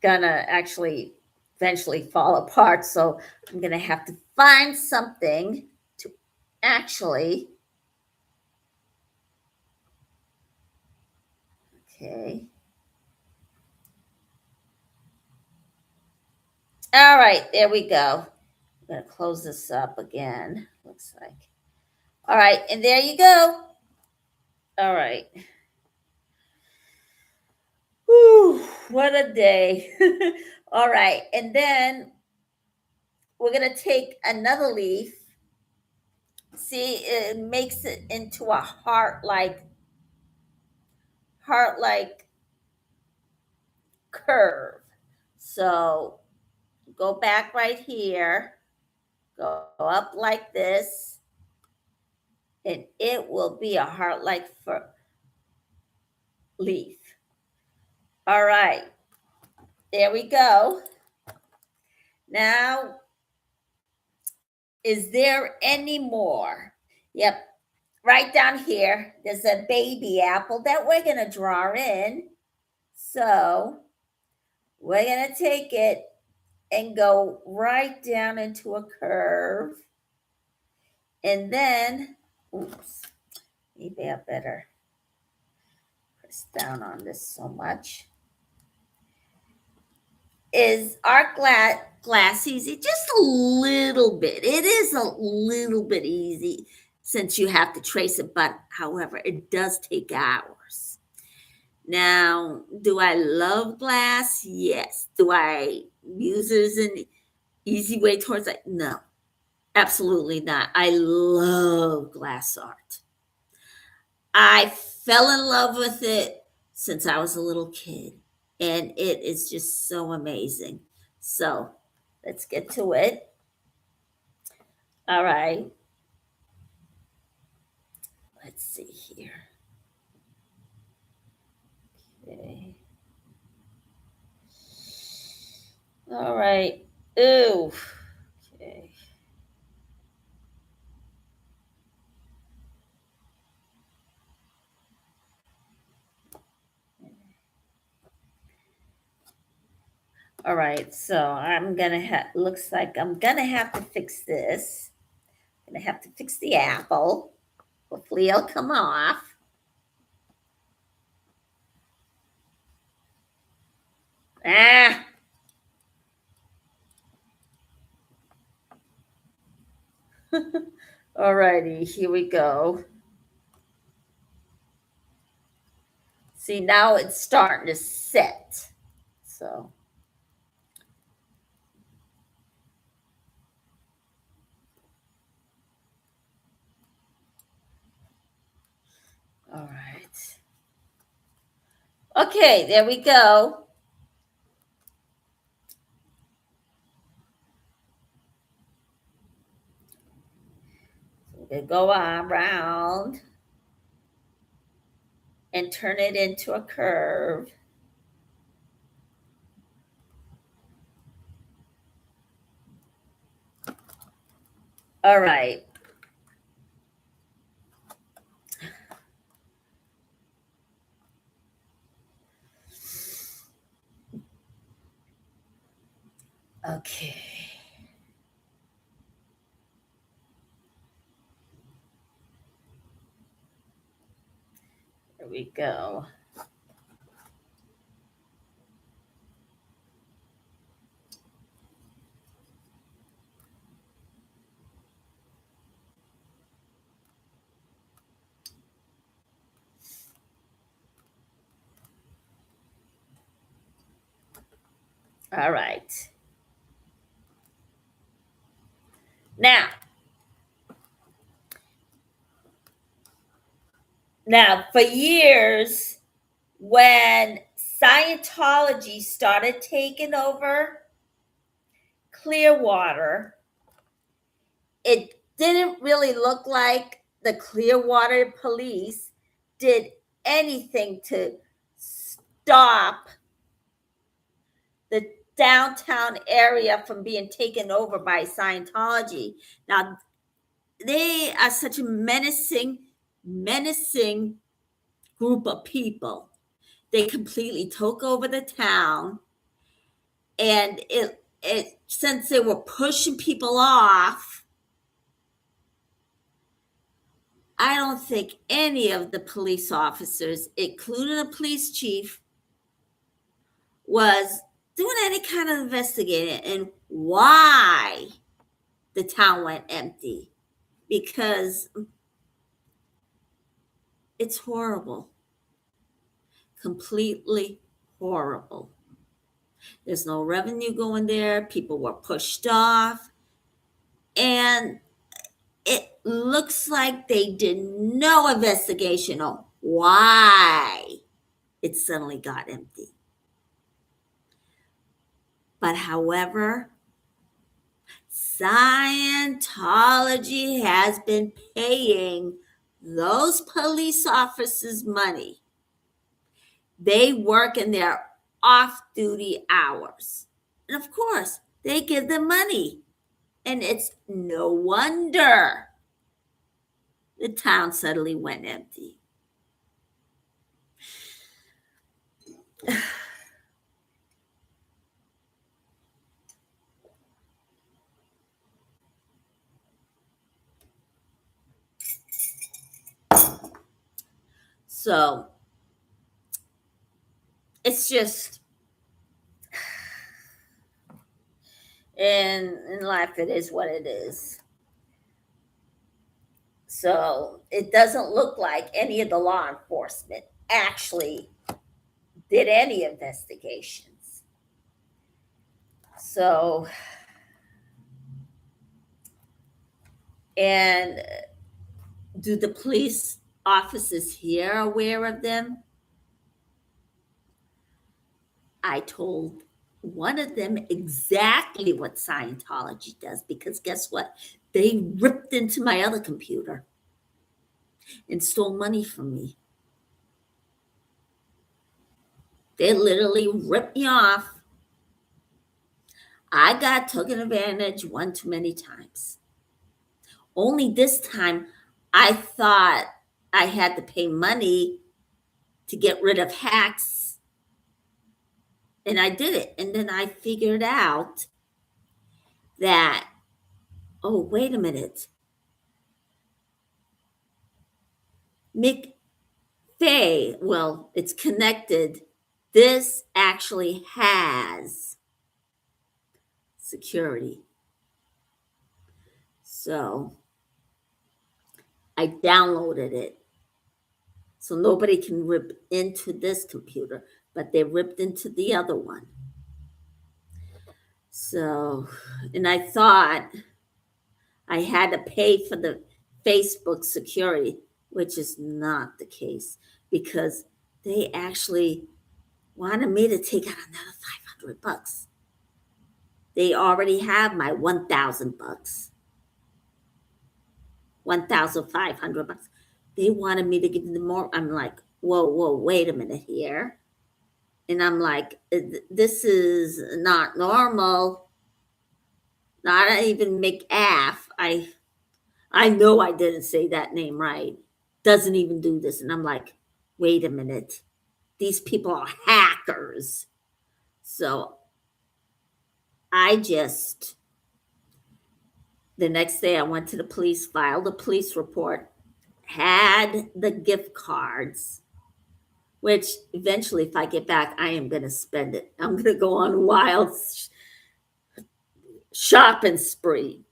Gonna actually eventually fall apart. So I'm going to have to find something to actually. Okay. All right, there we go. I'm going to close this up again. Looks like. All right, and there you go. All right. Whew, what a day. All right, and then we're going to take another leaf. See, it makes it into a heart heart-like curve. So go back right here, go up like this, and it will be a heart-like leaf. All right, there we go. Now, is there any more? Yep, right down here, there's a baby apple that we're going to draw in. So we're going to take it and go right down into a curve. And then, oops, maybe I better press down on this so much. Is our glass easy? Just a little bit. It is a little bit easy since you have to trace it, but however, it does take hours. Now, do I love glass? Yes. Do I use it as an easy way towards it? No, absolutely not. I love glass art. I fell in love with it since I was a little kid, and it is just so amazing. So let's get to it. All right. Let's see here. Okay. All right. Ooh. Okay. All right, so I'm gonna have, looks like I'm gonna have to fix this. I'm gonna have to fix the apple. Hopefully it'll come off. Ah! All righty, here we go. See, now it's starting to set. So. All right. Okay, there we go. We're going to go around and turn it into a curve. All right. Okay. There we go. All right. Now, for years, when Scientology started taking over Clearwater, it didn't really look like the Clearwater police did anything to stop the downtown area from being taken over by Scientology. Now, they are such a menacing group of people. They completely took over the town, and it since they were pushing people off, I don't think any of the police officers, including the police chief, was doing any kind of investigating and why the town went empty, because it's horrible, completely horrible. There's no revenue going there. People were pushed off. And it looks like they did no investigation on why it suddenly got empty. But however, Scientology has been paying those police officers money. They work in their off-duty hours. And of course, they give them money. And it's no wonder the town suddenly went empty. So it's just, in life, it is what it is. So it doesn't look like any of the law enforcement actually did any investigations. So, and do the police officers here aware of them? I told one of them exactly what Scientology does, because guess what? They ripped into my other computer and stole money from me. They literally ripped me off. I got taken advantage one too many times. Only this time, I thought I had to pay money to get rid of hacks, and I did it. And then I figured out that, oh, wait a minute. McFay, well, it's connected. This actually has security. So I downloaded it. So nobody can rip into this computer, but they ripped into the other one. So, and I thought I had to pay for the Facebook security, which is not the case, because they actually wanted me to take out another $500. They already have my $1,000, $1,500. They wanted me to give them more. I'm like, whoa, wait a minute here. And I'm like, this is not normal. Not even McAff. I know I didn't say that name right. Doesn't even do this. And I'm like, wait a minute. These people are hackers. So the next day I went to the police, filed a police report, had the gift cards, which eventually, if I get back, I am going to spend it. I'm going to go on a wild shopping spree.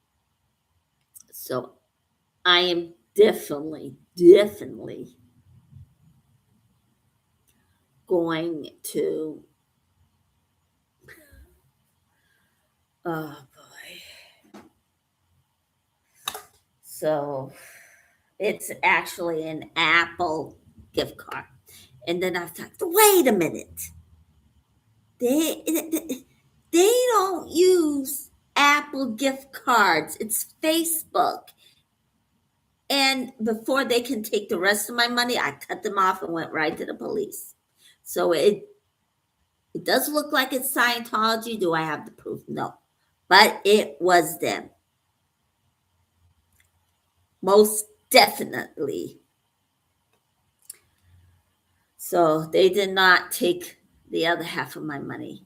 So I am definitely going to, oh boy. So it's actually an Apple gift card. And then I thought, wait a minute. They don't use Apple gift cards. It's Facebook. And before they can take the rest of my money, I cut them off and went right to the police. So it does look like it's Scientology. Do I have the proof? No. But it was them. Most definitely. So they did not take the other half of my money.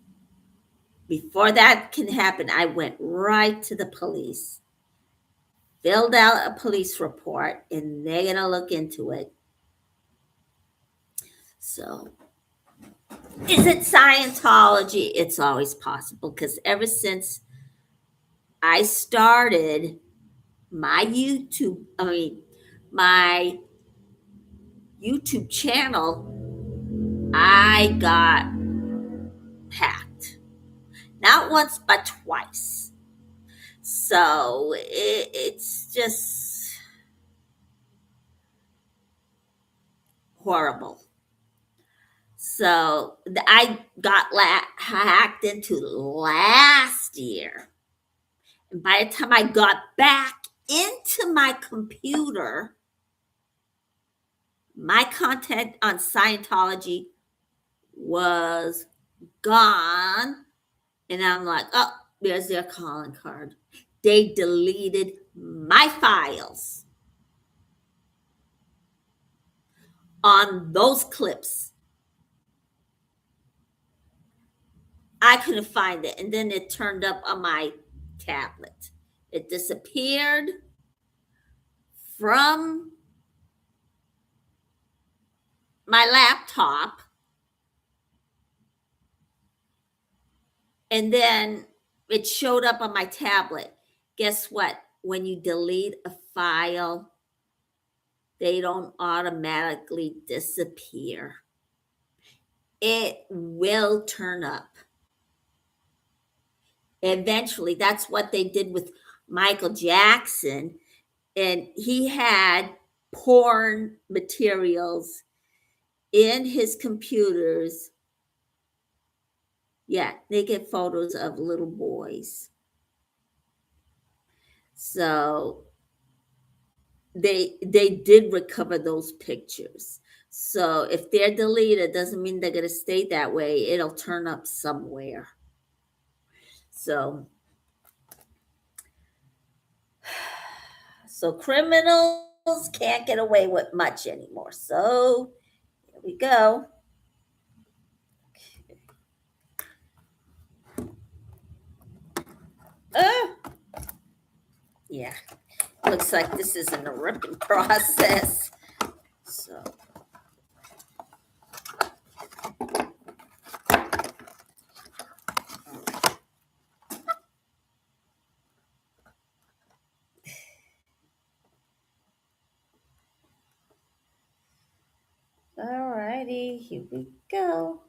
Before that can happen, I went right to the police, filled out a police report, and they're going to look into it. So, is it Scientology? It's always possible, because ever since I started my YouTube channel, I got hacked. Not once, but twice. So it's just horrible. So I got hacked into last year. And by the time I got back into my computer, my content on Scientology was gone. And I'm like, oh, there's their calling card. They deleted my files on those clips. I couldn't find it. And then it turned up on my tablet. It disappeared from my laptop. And then it showed up on my tablet. Guess what? When you delete a file, they don't automatically disappear. It will turn up. Eventually, that's what they did with Michael Jackson. And he had porn materials in his computers. Yeah, naked photos of little boys. So they did recover those pictures. So if they're deleted, doesn't mean they're going to stay that way. It'll turn up somewhere. So criminals can't get away with much anymore. So here we go. Yeah, looks like this isn't a ripping process. So all righty, here we go.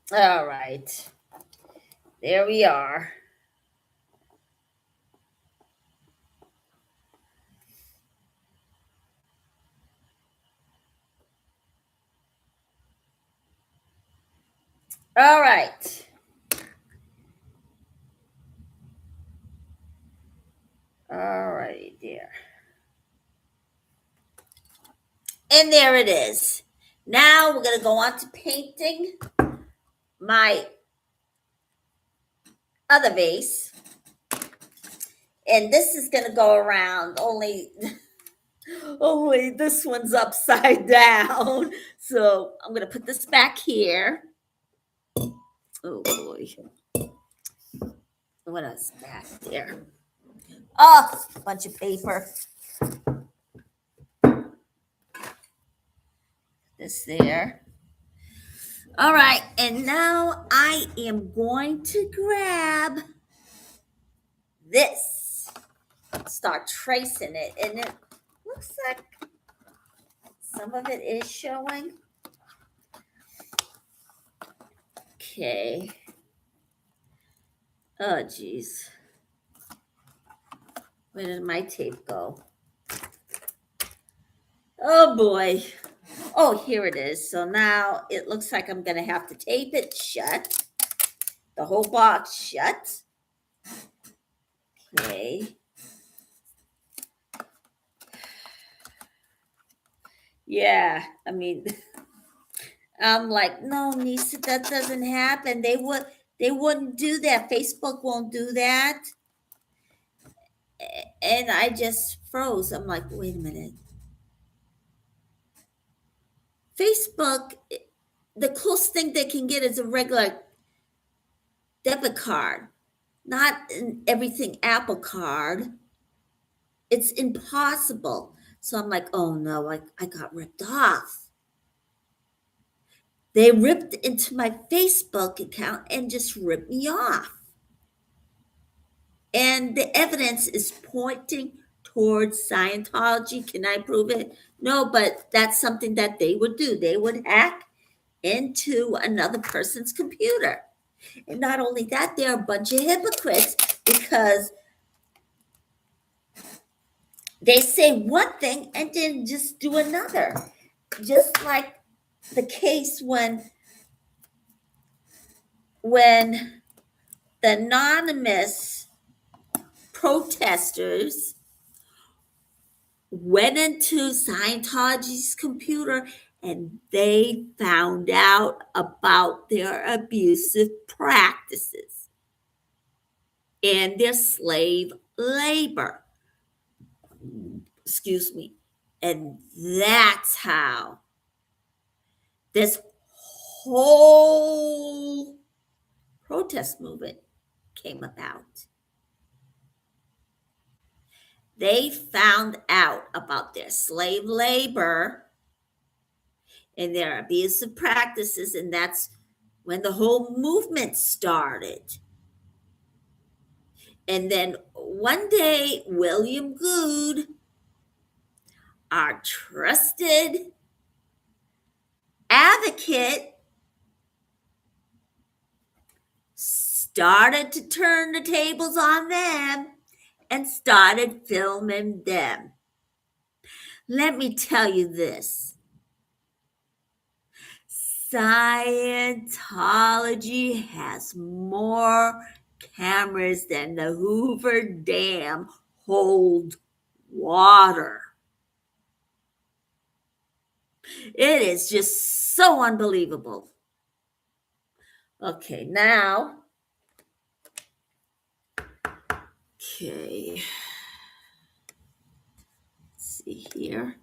All right, there we are. All right. All right, there. And there it is. Now we're going to go on to painting my other vase. And this is going to go around, only this one's upside down. So I'm going to put this back here. Oh boy. What else back there? Oh, a bunch of paper. This there. All right, and now I am going to grab this. Start tracing it, and it looks like some of it is showing. Okay. Oh, geez. Where did my tape go? Oh, boy. Oh, here it is. So now it looks like I'm going to have to tape it shut. The whole box shut. Okay. Yeah, I mean, I'm like, no, Nisa, that doesn't happen. They wouldn't do that. Facebook won't do that. And I just froze. I'm like, wait a minute. Facebook, the closest thing they can get is a regular debit card, not an everything Apple card. It's impossible. So I'm like, oh no, I got ripped off. They ripped into my Facebook account and just ripped me off. And the evidence is pointing towards Scientology. Can I prove it? No, but that's something that they would do. They would hack into another person's computer. And not only that, they're a bunch of hypocrites because They say one thing and then just do another. Just like the case when the anonymous protesters went into Scientology's computer and they found out about their abusive practices and their slave labor. Excuse me. And that's how this whole protest movement came about. They found out about their slave labor and their abusive practices, and that's when the whole movement started. And then one day, William Good, our trusted advocate, started to turn the tables on them and started filming them. Let me tell you this. Scientology has more cameras than the Hoover Dam hold water. It is just so unbelievable. Okay, now. Okay. Let's see here.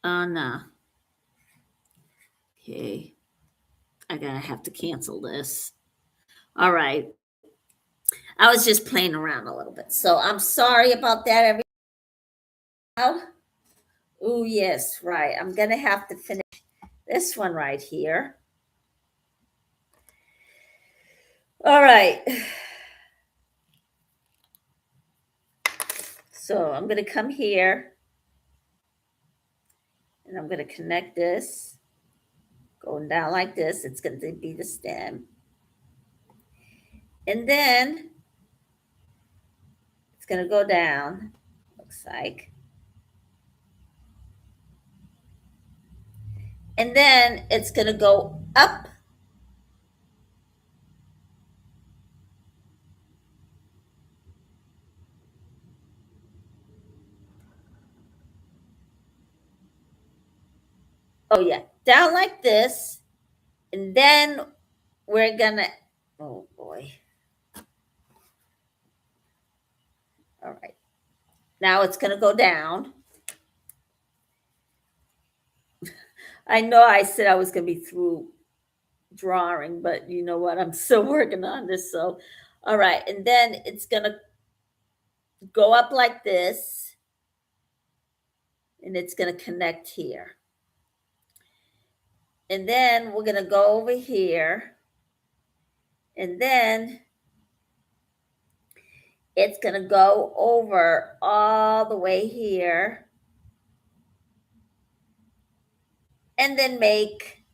Oh, no. Okay. I gotta have to cancel this. All right. I was just playing around a little bit. So I'm sorry about that, everyone. Oh, yes, right. I'm going to have to finish this one right here. All right. So I'm going to come here and I'm going to connect this. Going down like this. It's going to be the stem. And then it's going to go down, looks like. And then it's going to go up. Oh, yeah. Down like this. And then we're going to, oh boy. All right. Now it's going to go down. I know I said I was going to be through drawing, but you know what? I'm still working on this. So, all right. And then it's going to go up like this. And it's going to connect here. And then we're going to go over here. And then it's going to go over all the way here. And then make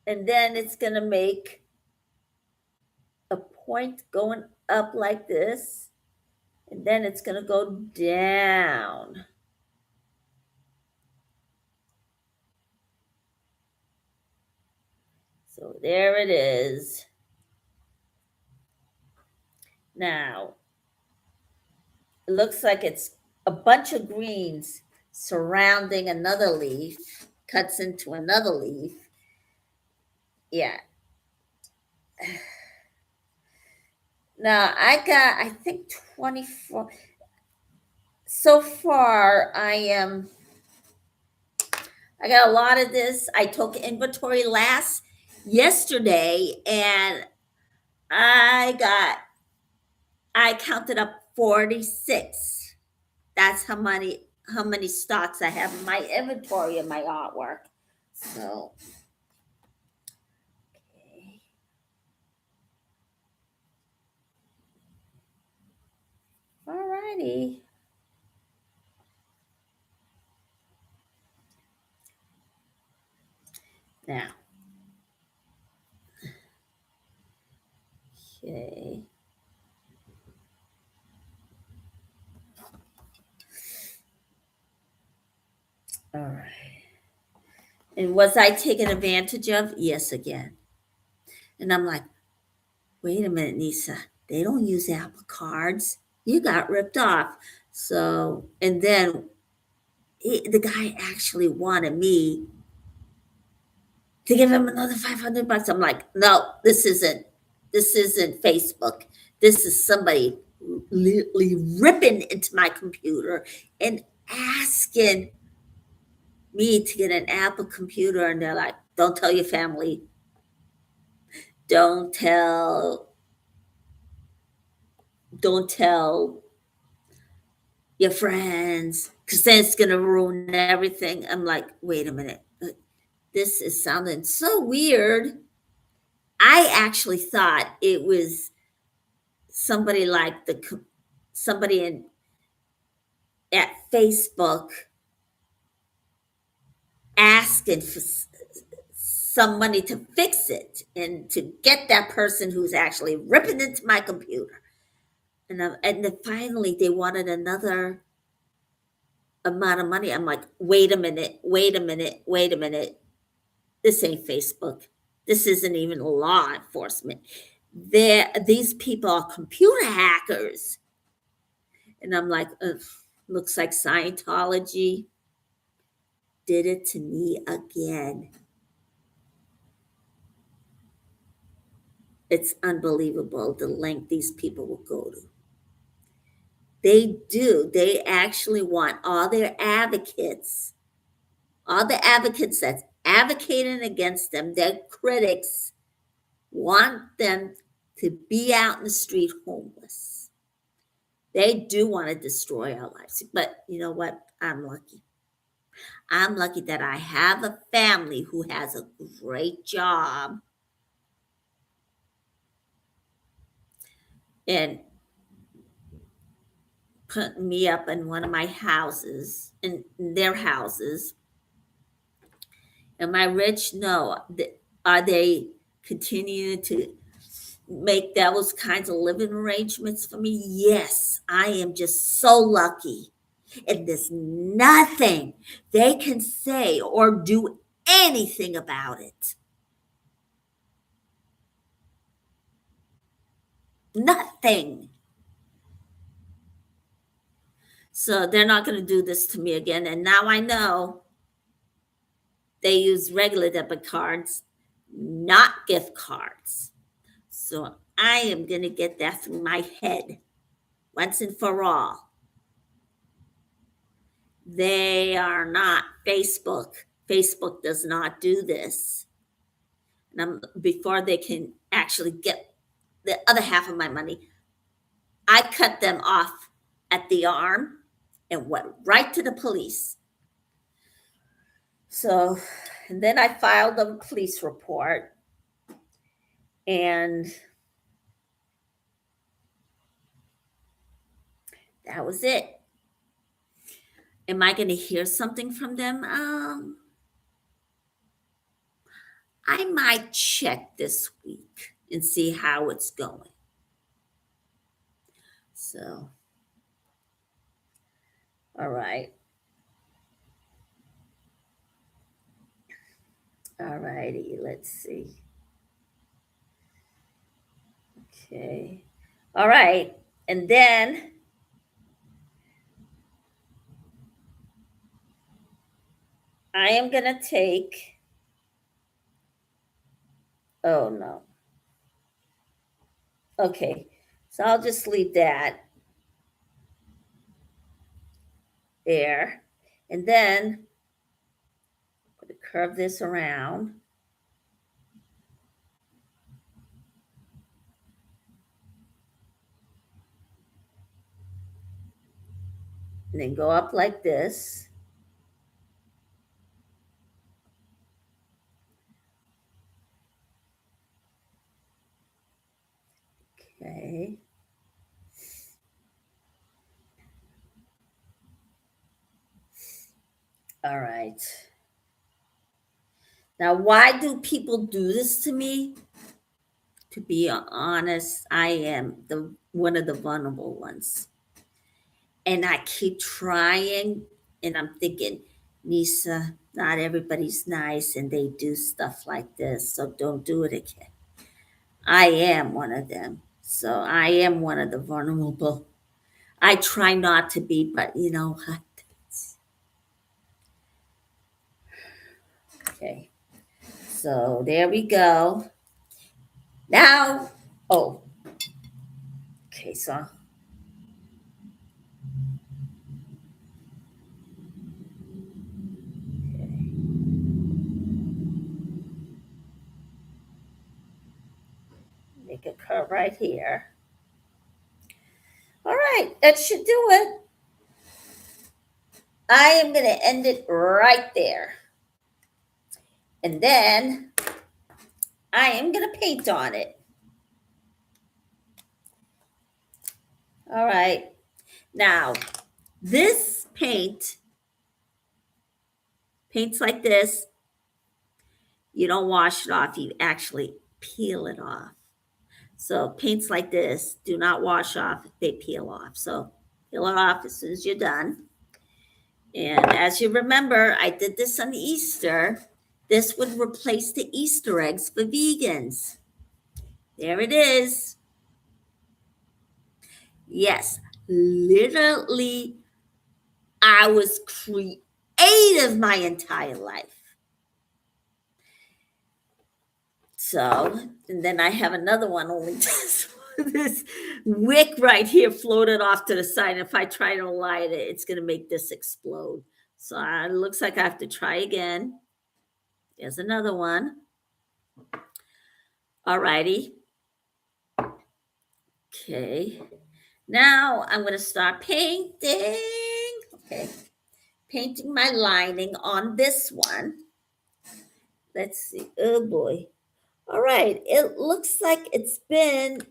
and then it's going to make a point going up like this. And then it's going to go down. So there it is. Now, it looks like it's a bunch of greens surrounding another leaf, cuts into another leaf. Yeah. Now, I think 24. So far, I got a lot of this. I took inventory yesterday and I counted up 46. That's how many stocks I have in my inventory of my artwork. So, okay. All righty. Now, okay. All right. And was I taken advantage of? Yes, again. And I'm like, wait a minute, Nisa. They don't use Apple cards. You got ripped off. So, and then the guy actually wanted me to give him another 500 bucks. I'm like, no, this isn't Facebook. This is somebody literally ripping into my computer and asking me to get an Apple computer. And they're like, don't tell your family. Don't tell, don't tell your friends, because then it's going to ruin everything. I'm like, wait a minute. This is sounding so weird. I actually thought it was somebody like somebody at Facebook asking for some money to fix it and to get that person who's actually ripping into my computer. And then finally they wanted another amount of money. I'm like, wait a minute, wait a minute, wait a minute. This ain't Facebook. This isn't even law enforcement. These people are computer hackers. And I'm like, ugh, looks like Scientology did it to me again. It's unbelievable the length these people will go to. They do. They actually want all the advocates that's advocating against them, their critics, want them to be out in the street homeless. They do want to destroy our lives. But you know what? I'm lucky. I'm lucky that I have a family who has a great job and put me up in one of my houses, in their houses. Am I rich? No. Are they continuing to make those kinds of living arrangements for me? Yes. I am just so lucky. And there's nothing they can say or do anything about it. Nothing. So they're not going to do this to me again. And now I know they use regular debit cards, not gift cards. So I am going to get that through my head once and for all. They are not Facebook. Facebook does not do this. And before they can actually get the other half of my money, I cut them off at the arm and went right to the police. So, and then I filed a police report, and that was it. Am I going to hear something from them? I might check this week and see how it's going. So, all right. All righty. Let's see. Okay. All right. And then I am going to take, oh no. Okay. So I'll just leave that there. And then I'm going to curve this around. And then go up like this. Okay. All right. Now, why do people do this to me? To be honest, I am the one of the vulnerable ones. And I keep trying, and I'm thinking, Nisa, not everybody's nice and they do stuff like this, so don't do it again. I am one of them. So I am one of the vulnerable. I try not to be, but you know what? Okay. So there we go. Now, oh, okay, so okay. Make a curve right here. All right, that should do it. I am going to end it right there. And then I am going to paint on it. All right. Now, this paints like this. You don't wash it off, you actually peel it off. So paints like this do not wash off, they peel off. So peel it off as soon as you're done. And as you remember, I did this on Easter. This would replace the Easter eggs for vegans. There it is. Yes, literally, I was creative my entire life. So, and then I have another one, only this wick right here floated off to the side. If I try to light it, it's going to make this explode. So it looks like I have to try again. There's another one. All righty. Okay. Now I'm going to start painting. Okay. Painting my lining on this one. Let's see. Oh boy. All right. It looks like it's been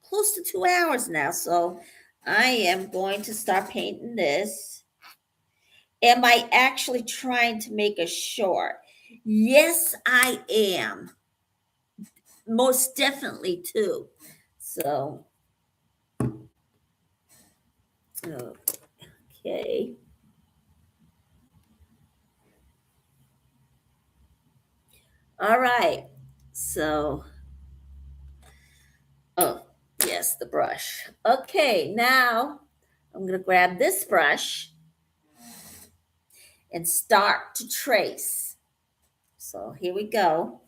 close to 2 hours now. So I am going to start painting this. Am I actually trying to make a short? Yes, I am. Most definitely too. So, okay. All right. So, oh, yes, the brush. Okay, now I'm going to grab this brush and start to trace. So here we go.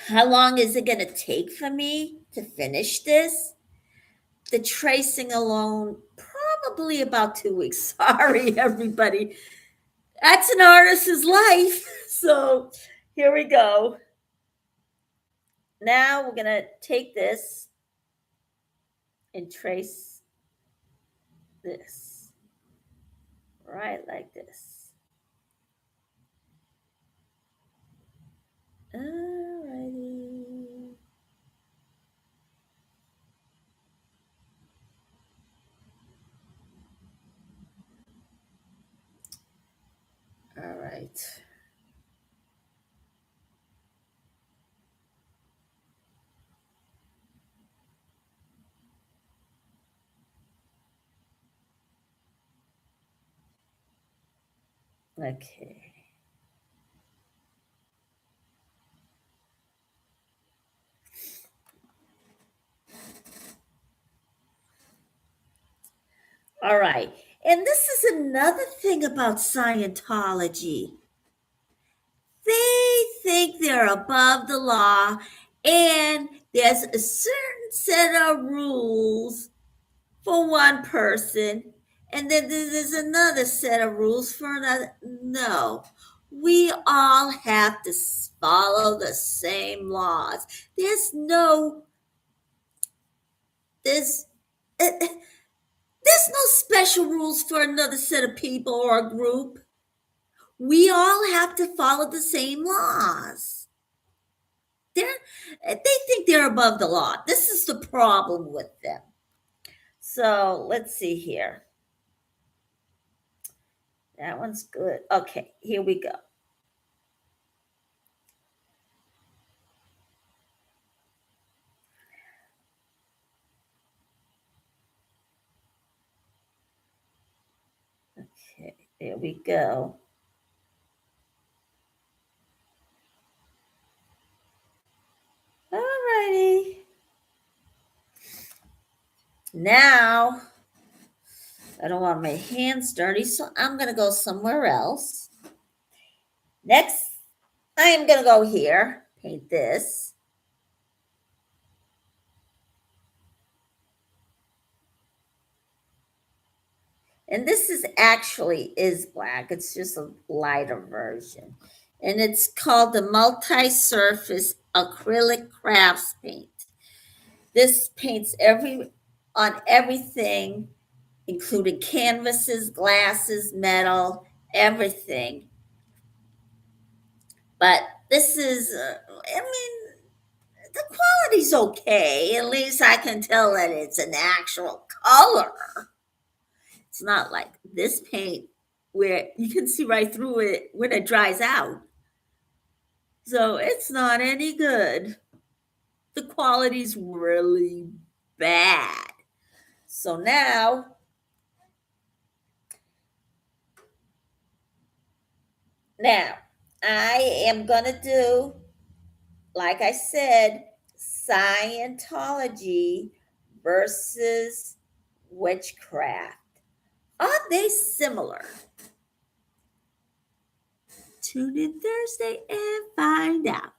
How long is it going to take for me to finish this? The tracing alone, probably about 2 weeks. Sorry, everybody. That's an artist's life. So here we go. Now we're going to take this and trace this right like this. Alrighty. All right. Okay. All right. And this is another thing about Scientology. They think they're above the law, and there's a certain set of rules for one person, and then there's another set of rules for another. No, we all have to follow the same laws. There's no special rules for another set of people or a group. We all have to follow the same laws. They think they're above the law. This is the problem with them. So let's see here. That one's good. Okay, here we go. Okay, there we go. All righty. Now, I don't want my hands dirty, so I'm going to go somewhere else. Next, I am going to go here, paint this. And this is actually is black. It's just a lighter version. And it's called the multi-surface acrylic crafts paint. This paints on everything, including canvases, glasses, metal, everything. But this is, I mean, the quality's okay. At least I can tell that it's an actual color. It's not like this paint where you can see right through it when it dries out. So it's not any good. The quality's really bad. So now, I am going to do, like I said, Scientology versus witchcraft. Are they similar? Tune in Thursday and find out.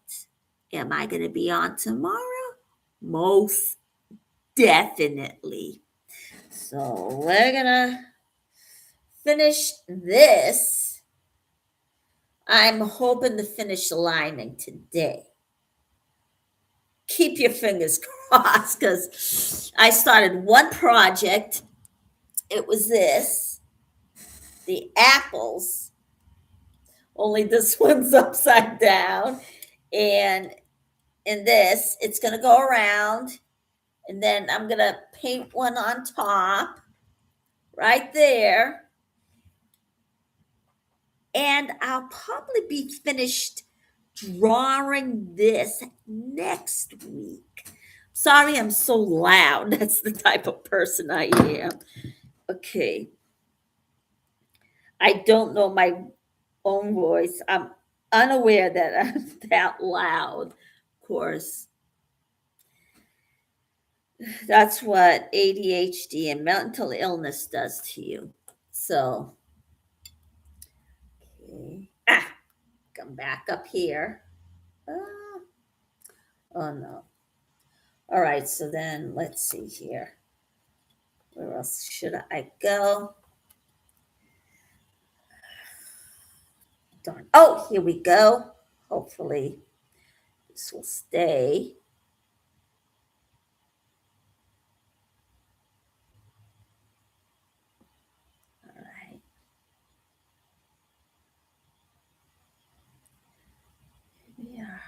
Am I going to be on tomorrow? Most definitely. So we're going to finish this. I'm hoping to finish aligning today. Keep your fingers crossed because I started one project. It was this, the apples, only this one's upside down. And in this, it's going to go around. And then I'm going to paint one on top right there. And I'll probably be finished drawing this next week. Sorry, I'm so loud. That's the type of person I am. Okay. I don't know my own voice. I'm unaware that I'm that loud. Of course, that's what ADHD and mental illness does to you. So, okay. Come back up here. Oh, oh no. All right, so then let's see here. Where else should I go? Darn. Oh, here we go. Hopefully this will stay. All right. Here we are.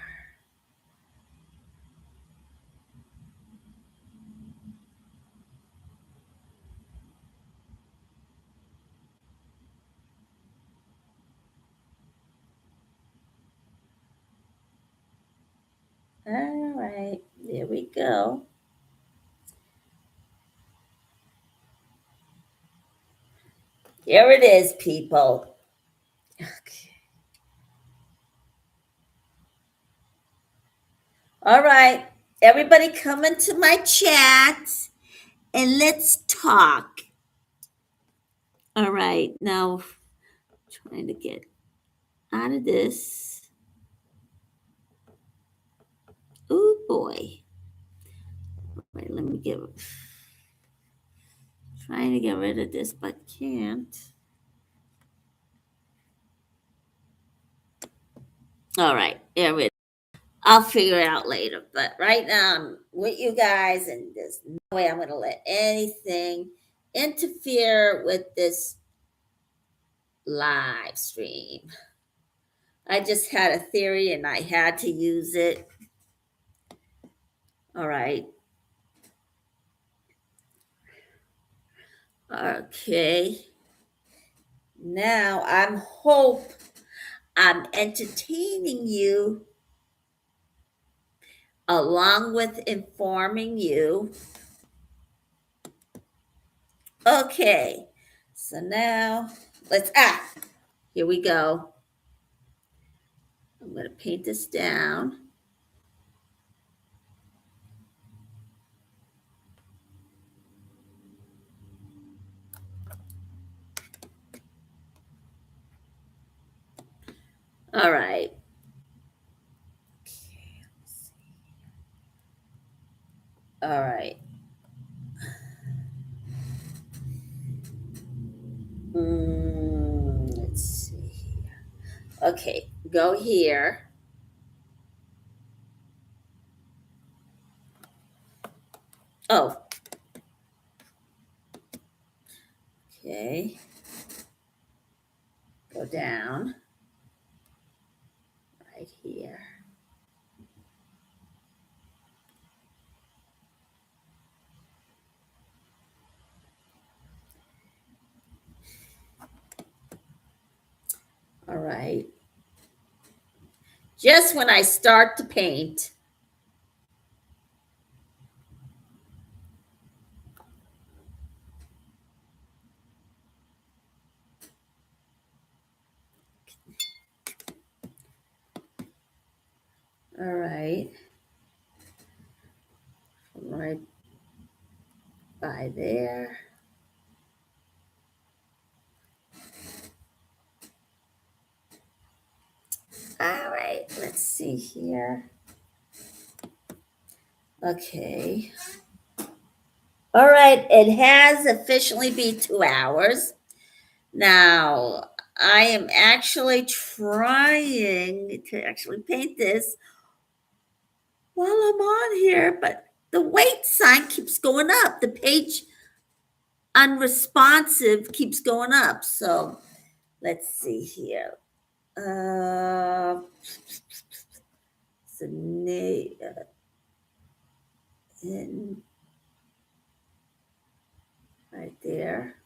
All right, there we go. Here it is, people. Okay. All right, everybody come into my chat and let's talk. All right, now trying to get out of this. Oh boy. Wait, let me get trying to get rid of this, but can't. All right, there we go. I'll figure it out later. But right now I'm with you guys, and there's no way I'm going to let anything interfere with this live stream. I just had a theory and I had to use it. All right. Okay. Now I'm entertaining you along with informing you. Okay, so now here we go. I'm going to paint this down. All right. Okay, let's see. All right. Let's see here. Okay, go here. Oh, okay. Go down right here. All right. Just when I start to paint, all right, right by there. All right, let's see here. Okay. All right, it has officially been 2 hours. Now, I am actually trying to actually paint this while I'm on here, but the wait sign keeps going up. The page unresponsive keeps going up. So let's see here. So in right there.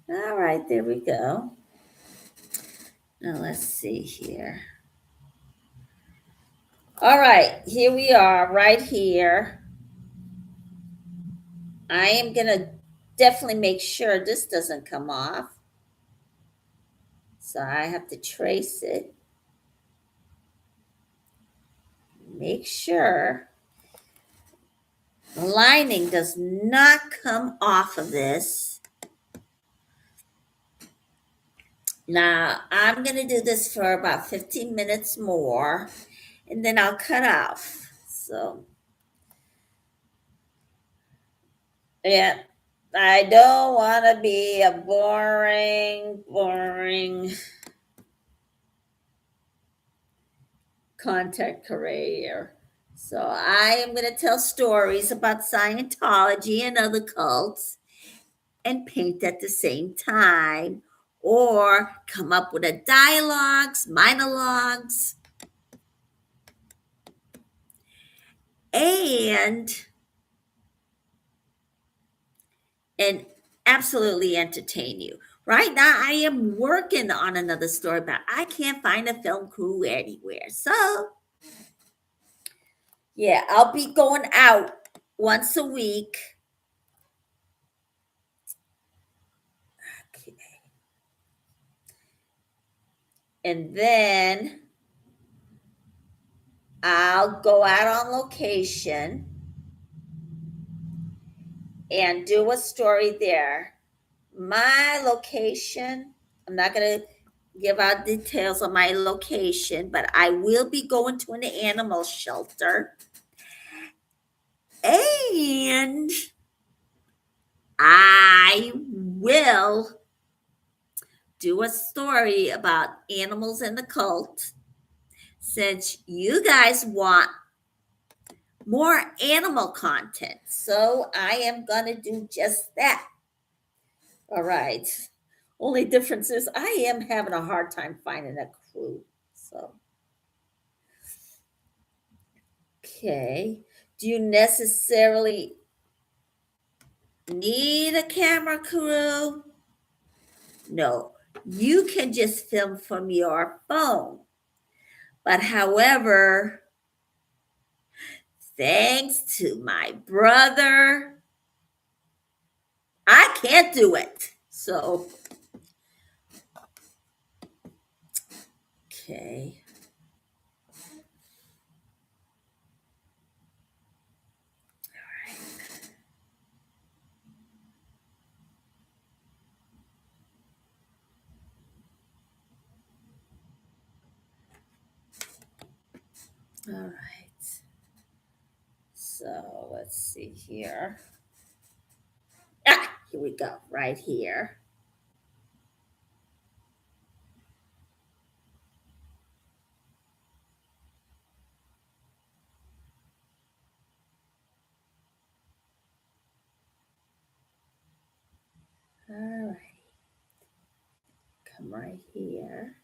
All right, there we go. Now let's see here. All right, here we are, right here. I am going to definitely make sure this doesn't come off. So I have to trace it. Make sure the lining does not come off of this. Now, I'm going to do this for about 15 minutes more, and then I'll cut off. So, yeah, I don't want to be a boring content creator. So I am going to tell stories about Scientology and other cults and paint at the same time, or come up with a dialogues, monologues, and absolutely entertain you. Right now, I am working on another story, but I can't find a film crew anywhere. So, yeah, I'll be going out once a week. Okay. And then I'll go out on location and do a story there. My location, I'm not going to give out details on my location, but I will be going to an animal shelter. And I will do a story about animals in the cult, since you guys want more animal content. So I am going to do just that. All right. Only difference is I am having a hard time finding a crew. So, okay. Do you necessarily need a camera crew? No, you can just film from your phone. But however, thanks to my brother, I can't do it. So, okay. All right. So let's see here. Here we go, right here. All right. Come right here.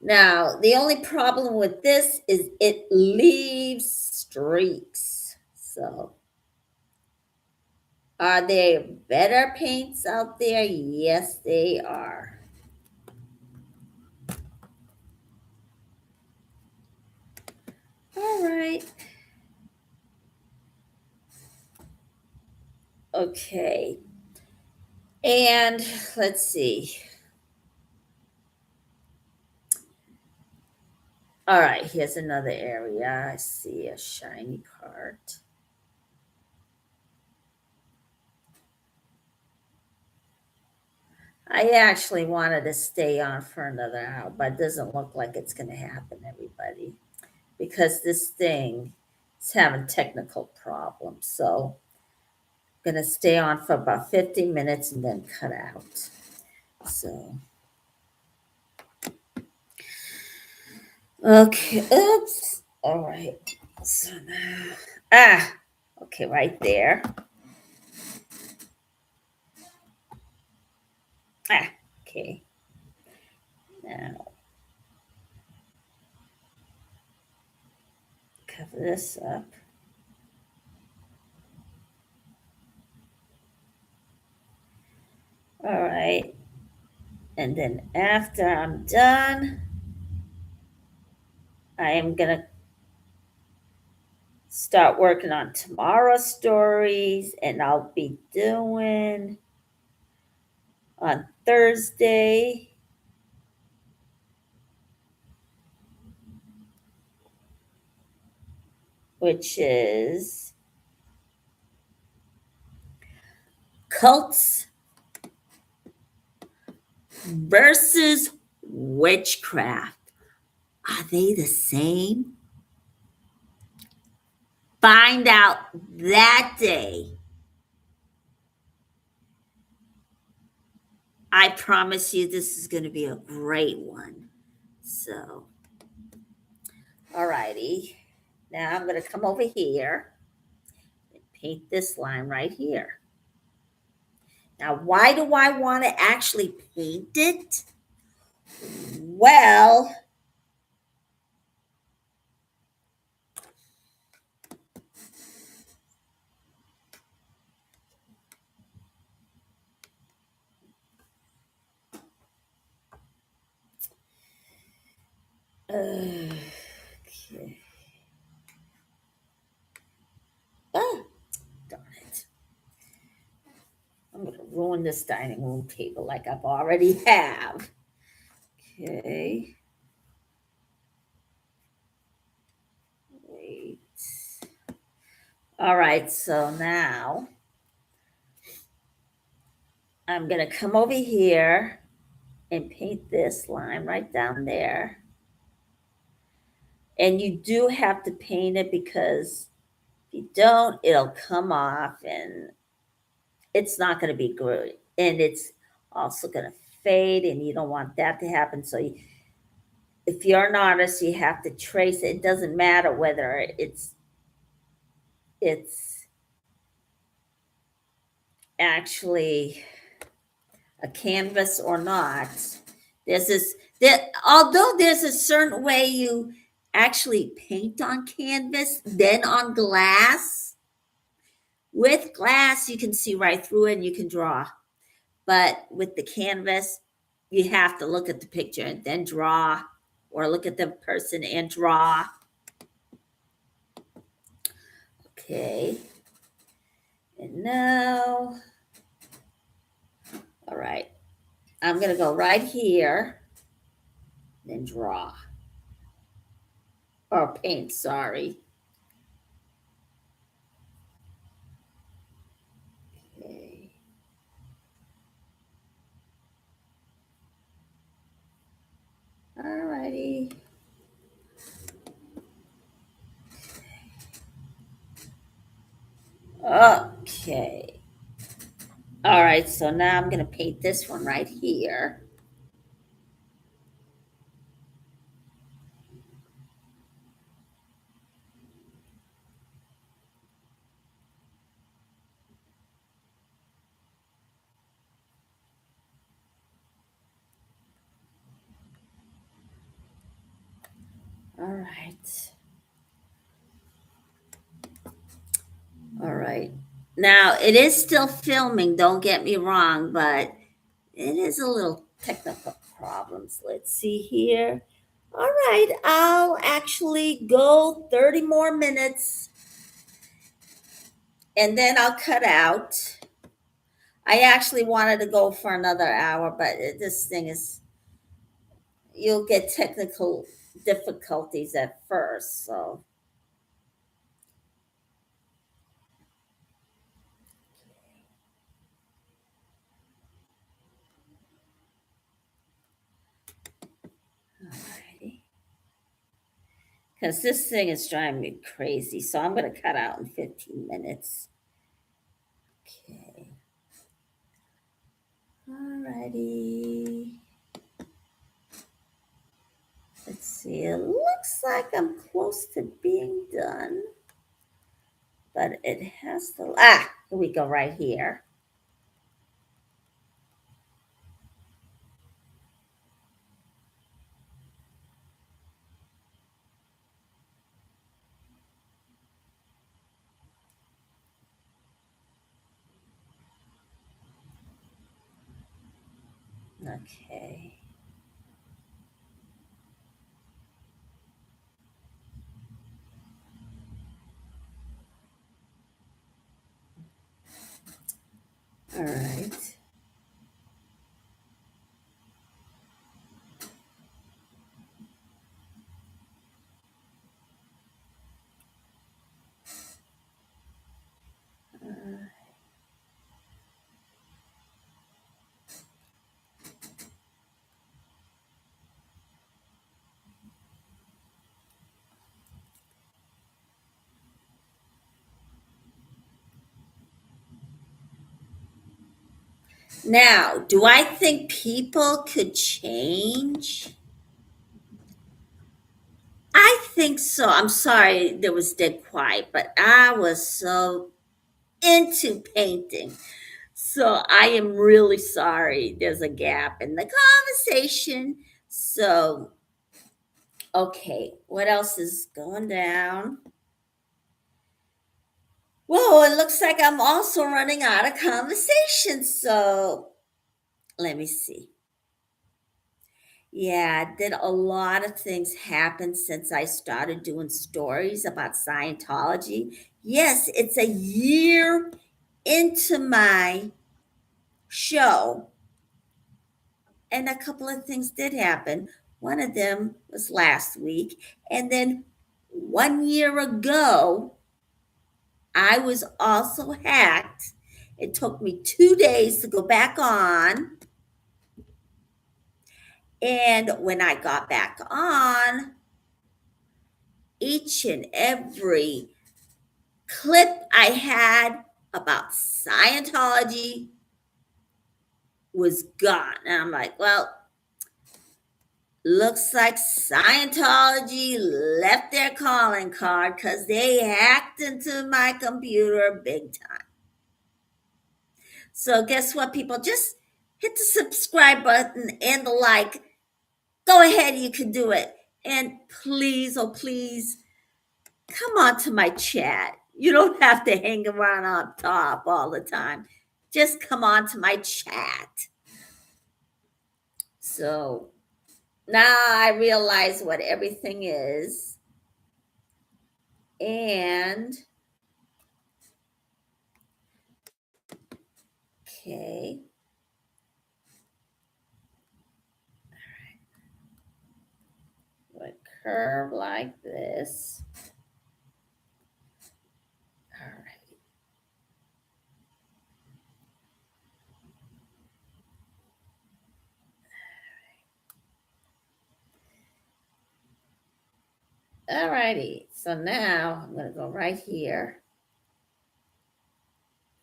Now, the only problem with this is it leaves streaks. So, are there better paints out there? Yes, they are. All right. Okay. And let's see. All right, here's another area. I see a shiny cart. I actually wanted to stay on for another hour, but it doesn't look like it's going to happen, everybody, because this thing is having technical problems. So I'm going to stay on for about 50 minutes and then cut out. So, okay, oops. All right. So now, okay, right there. Okay. Now, cover this up. All right. And then after I'm done, I am going to start working on tomorrow's stories, and I'll be doing on Thursday. Which is cults versus witchcraft. Are they the same? Find out that day. I promise you this is going to be a great one. So, all righty. Now I'm going to come over here and paint this line right here. Now, why do I want to actually paint it? Well, okay. Oh, darn it. I'm going to ruin this dining room table like I've already have. Okay. Wait. All right, so now I'm going to come over here and paint this line right down there. And you do have to paint it because if you don't, it'll come off and it's not going to be good. And it's also going to fade, and you don't want that to happen. So if you're an artist, you have to trace it. It doesn't matter whether it's actually a canvas or not. Although there's a certain way you actually paint on canvas, then on glass. With glass, you can see right through it and you can draw. But with the canvas, you have to look at the picture and then draw, or look at the person and draw. Okay. And now, all right, I'm going to go right here, then draw. Or paint, sorry. Okay. All righty. Okay. All right, so now I'm going to paint this one right here. All right. All right. Now, it is still filming, don't get me wrong, but it is a little technical problems. Let's see here. All right, I'll actually go 30 more minutes and then I'll cut out. I actually wanted to go for another hour, but this thing is, you'll get technical difficulties at first. So, alrighty. Because this thing is driving me crazy. So I'm going to cut out in 15 minutes. Okay. Alrighty. Let's see. It looks like I'm close to being done. But it has to. Here we go right here. Okay. All right. Now, do I think people could change? I think so. I'm sorry there was dead quiet, but I was so into painting. So I am really sorry there's a gap in the conversation. So, okay, what else is going down? Well, it looks like I'm also running out of conversation. So let me see. Yeah, did a lot of things happen since I started doing stories about Scientology? Yes, it's a year into my show, and a couple of things did happen. One of them was last week, and then 1 year ago, I was also hacked. It took me 2 days to go back on. And when I got back on, each and every clip I had about Scientology was gone. And I'm like, well, looks like Scientology left their calling card because they hacked into my computer big time. So, guess what, people? Just hit the subscribe button and the like. Go ahead, you can do it. And please, oh please, come on to my chat. You don't have to hang around on top all the time. Just come on to my chat. So now I realize what everything is. And okay. A curve like this. All right. All righty. So now I'm going to go right here.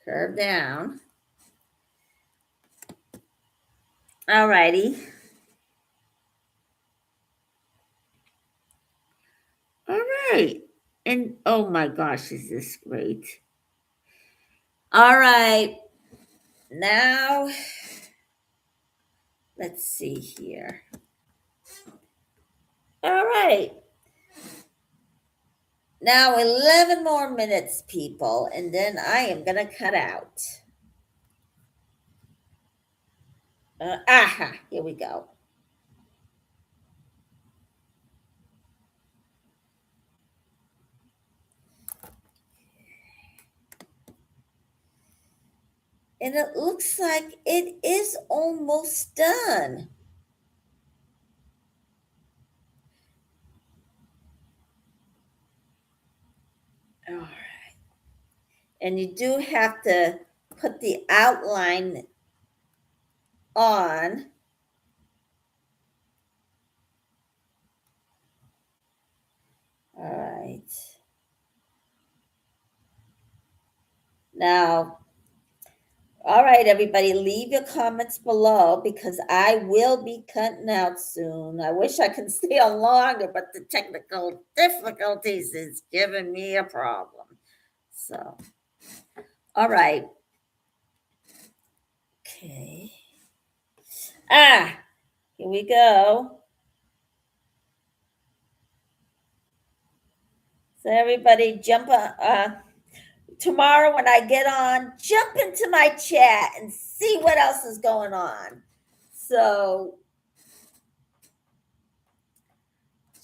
Curve down. All righty. All right. And oh my gosh, is this great? All right. Now, let's see here. All right. Now, 11 more minutes, people, and then I am going to cut out. Here we go. And it looks like it is almost done. All right. And you do have to put the outline on. All right. Now, all right, everybody, leave your comments below because I will be cutting out soon. I wish I could stay on longer, but the technical difficulties is giving me a problem. So, all right. Okay. Here we go. So everybody jump on. Tomorrow when I get on, jump into my chat and see what else is going on. So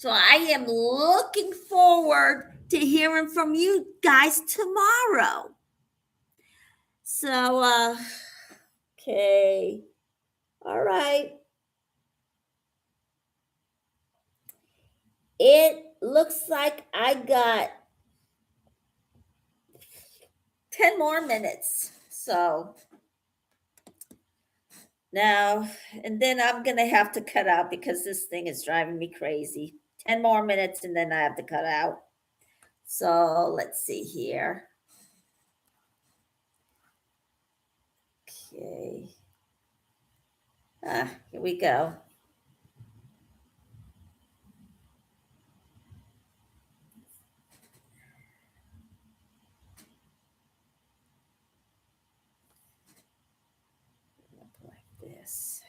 I am looking forward to hearing from you guys tomorrow. So, okay. All right. It looks like I got 10 more minutes. So now, and then I'm going to have to cut out because this thing is driving me crazy. 10 more minutes and then I have to cut out. So let's see here. Okay. Here we go. Like this.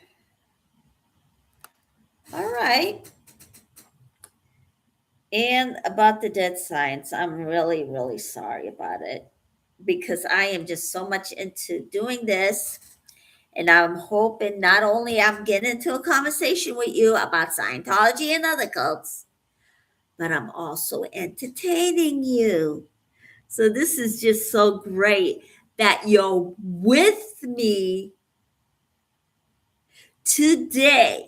All right. And about the dead science, I'm really, really sorry about it because I am just so much into doing this. And I'm hoping not only I'm getting into a conversation with you about Scientology and other cults, but I'm also entertaining you. So this is just so great that you're with me today.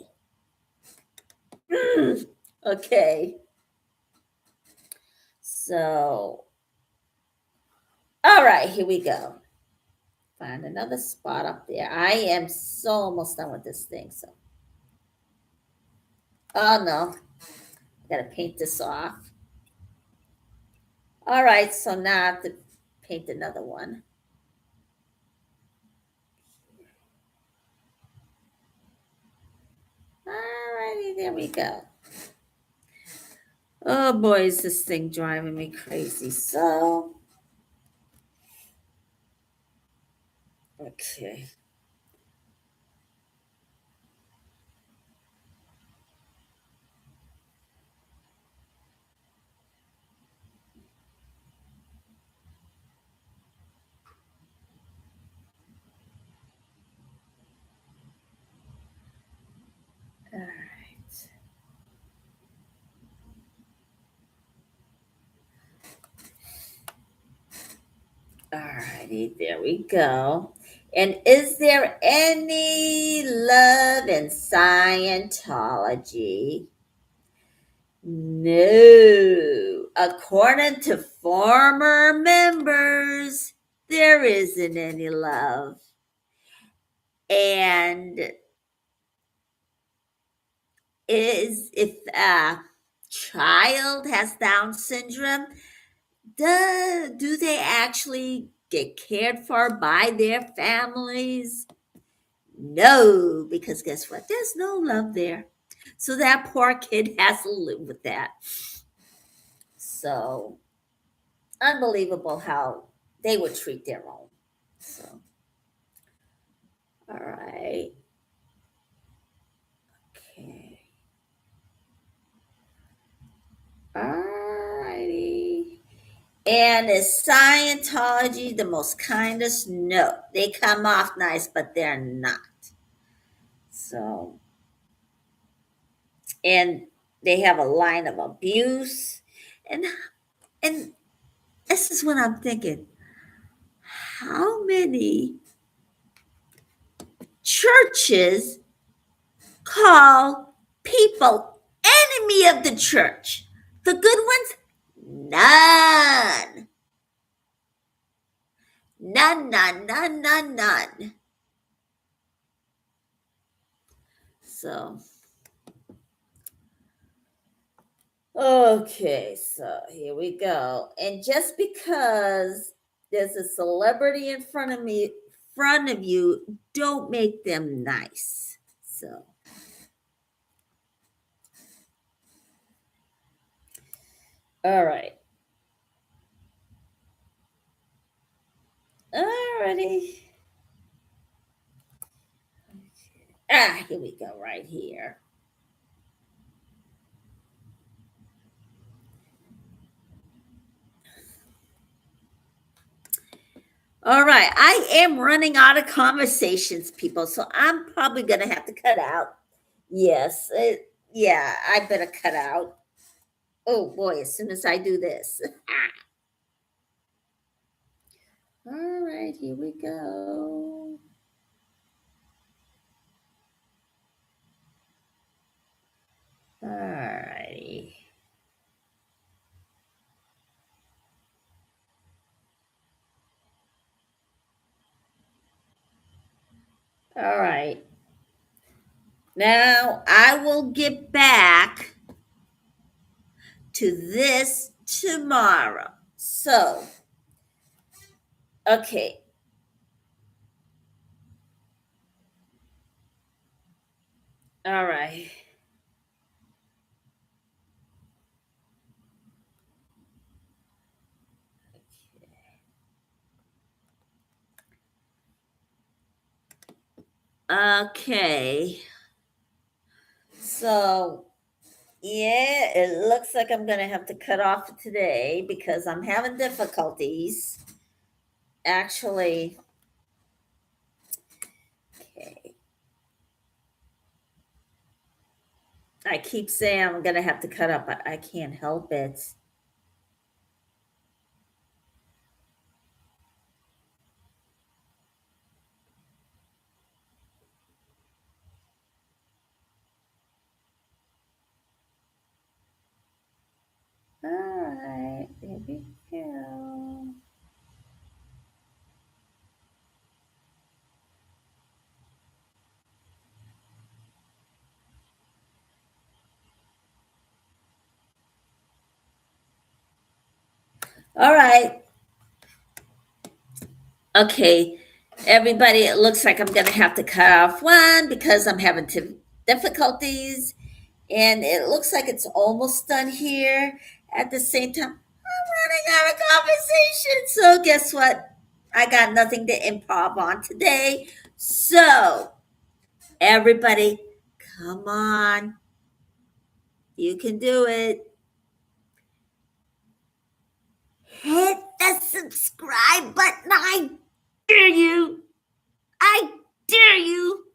Okay. So, all right, here we go. Find another spot up there. I am so almost done with this thing. So, oh no, I gotta paint this off. All right, so now I have to paint another one. All righty, there we go. Oh boy, is this thing driving me crazy. So, okay. All righty, there we go. And is there any love in Scientology? No. According to former members, there isn't any love. And if a child has Down syndrome, do they actually get cared for by their families? No, because guess what? There's no love there. So that poor kid has to live with that. So unbelievable how they would treat their own. So, all right. Okay. All righty. And is Scientology the most kindest? No. They come off nice, but they're not. So, and they have a line of abuse. And this is what I'm thinking. How many churches call people enemy of the church? The good ones? None. None. So, okay, so here we go. And just because there's a celebrity in front of you, don't make them nice. So, all right. Alrighty. Here we go, right here. All right, I am running out of conversations, people, so I'm probably going to have to cut out. Yes, yeah, I better cut out. Oh boy, as soon as I do this. All right, here we go. All righty. All right. Now I will get back to this tomorrow. So, okay. All right. Okay. So, yeah, it looks like I'm going to have to cut off today because I'm having difficulties. Actually, okay. I keep saying I'm going to have to cut up, but I can't help it. All right, there we go. All right. Okay, everybody, it looks like I'm going to have to cut off one because I'm having difficulties. And it looks like it's almost done here. At the same time, I'm running out of conversation. So, guess what? I got nothing to improv on today. So, everybody, come on. You can do it. Hit the subscribe button. I dare you. I dare you.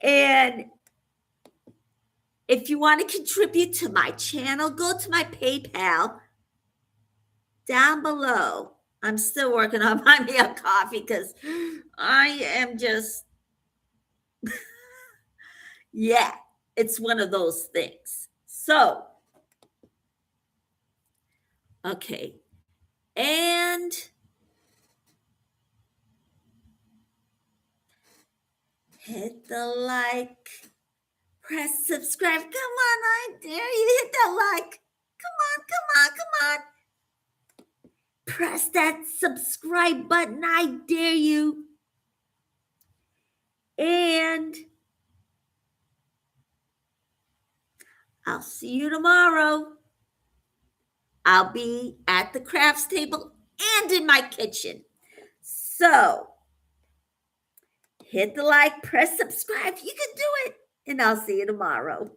And if you want to contribute to my channel, go to my PayPal down below. I'm still working on my meal coffee because I am just, yeah, it's one of those things. So, okay. And hit the like, press subscribe. Come on, I dare you hit that like. Come on. Press that subscribe button. I dare you. And I'll see you tomorrow. I'll be at the crafts table and in my kitchen. So hit the like, press subscribe. You can do it. And I'll see you tomorrow.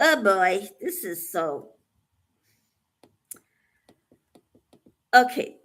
Oh boy, this is so. Okay.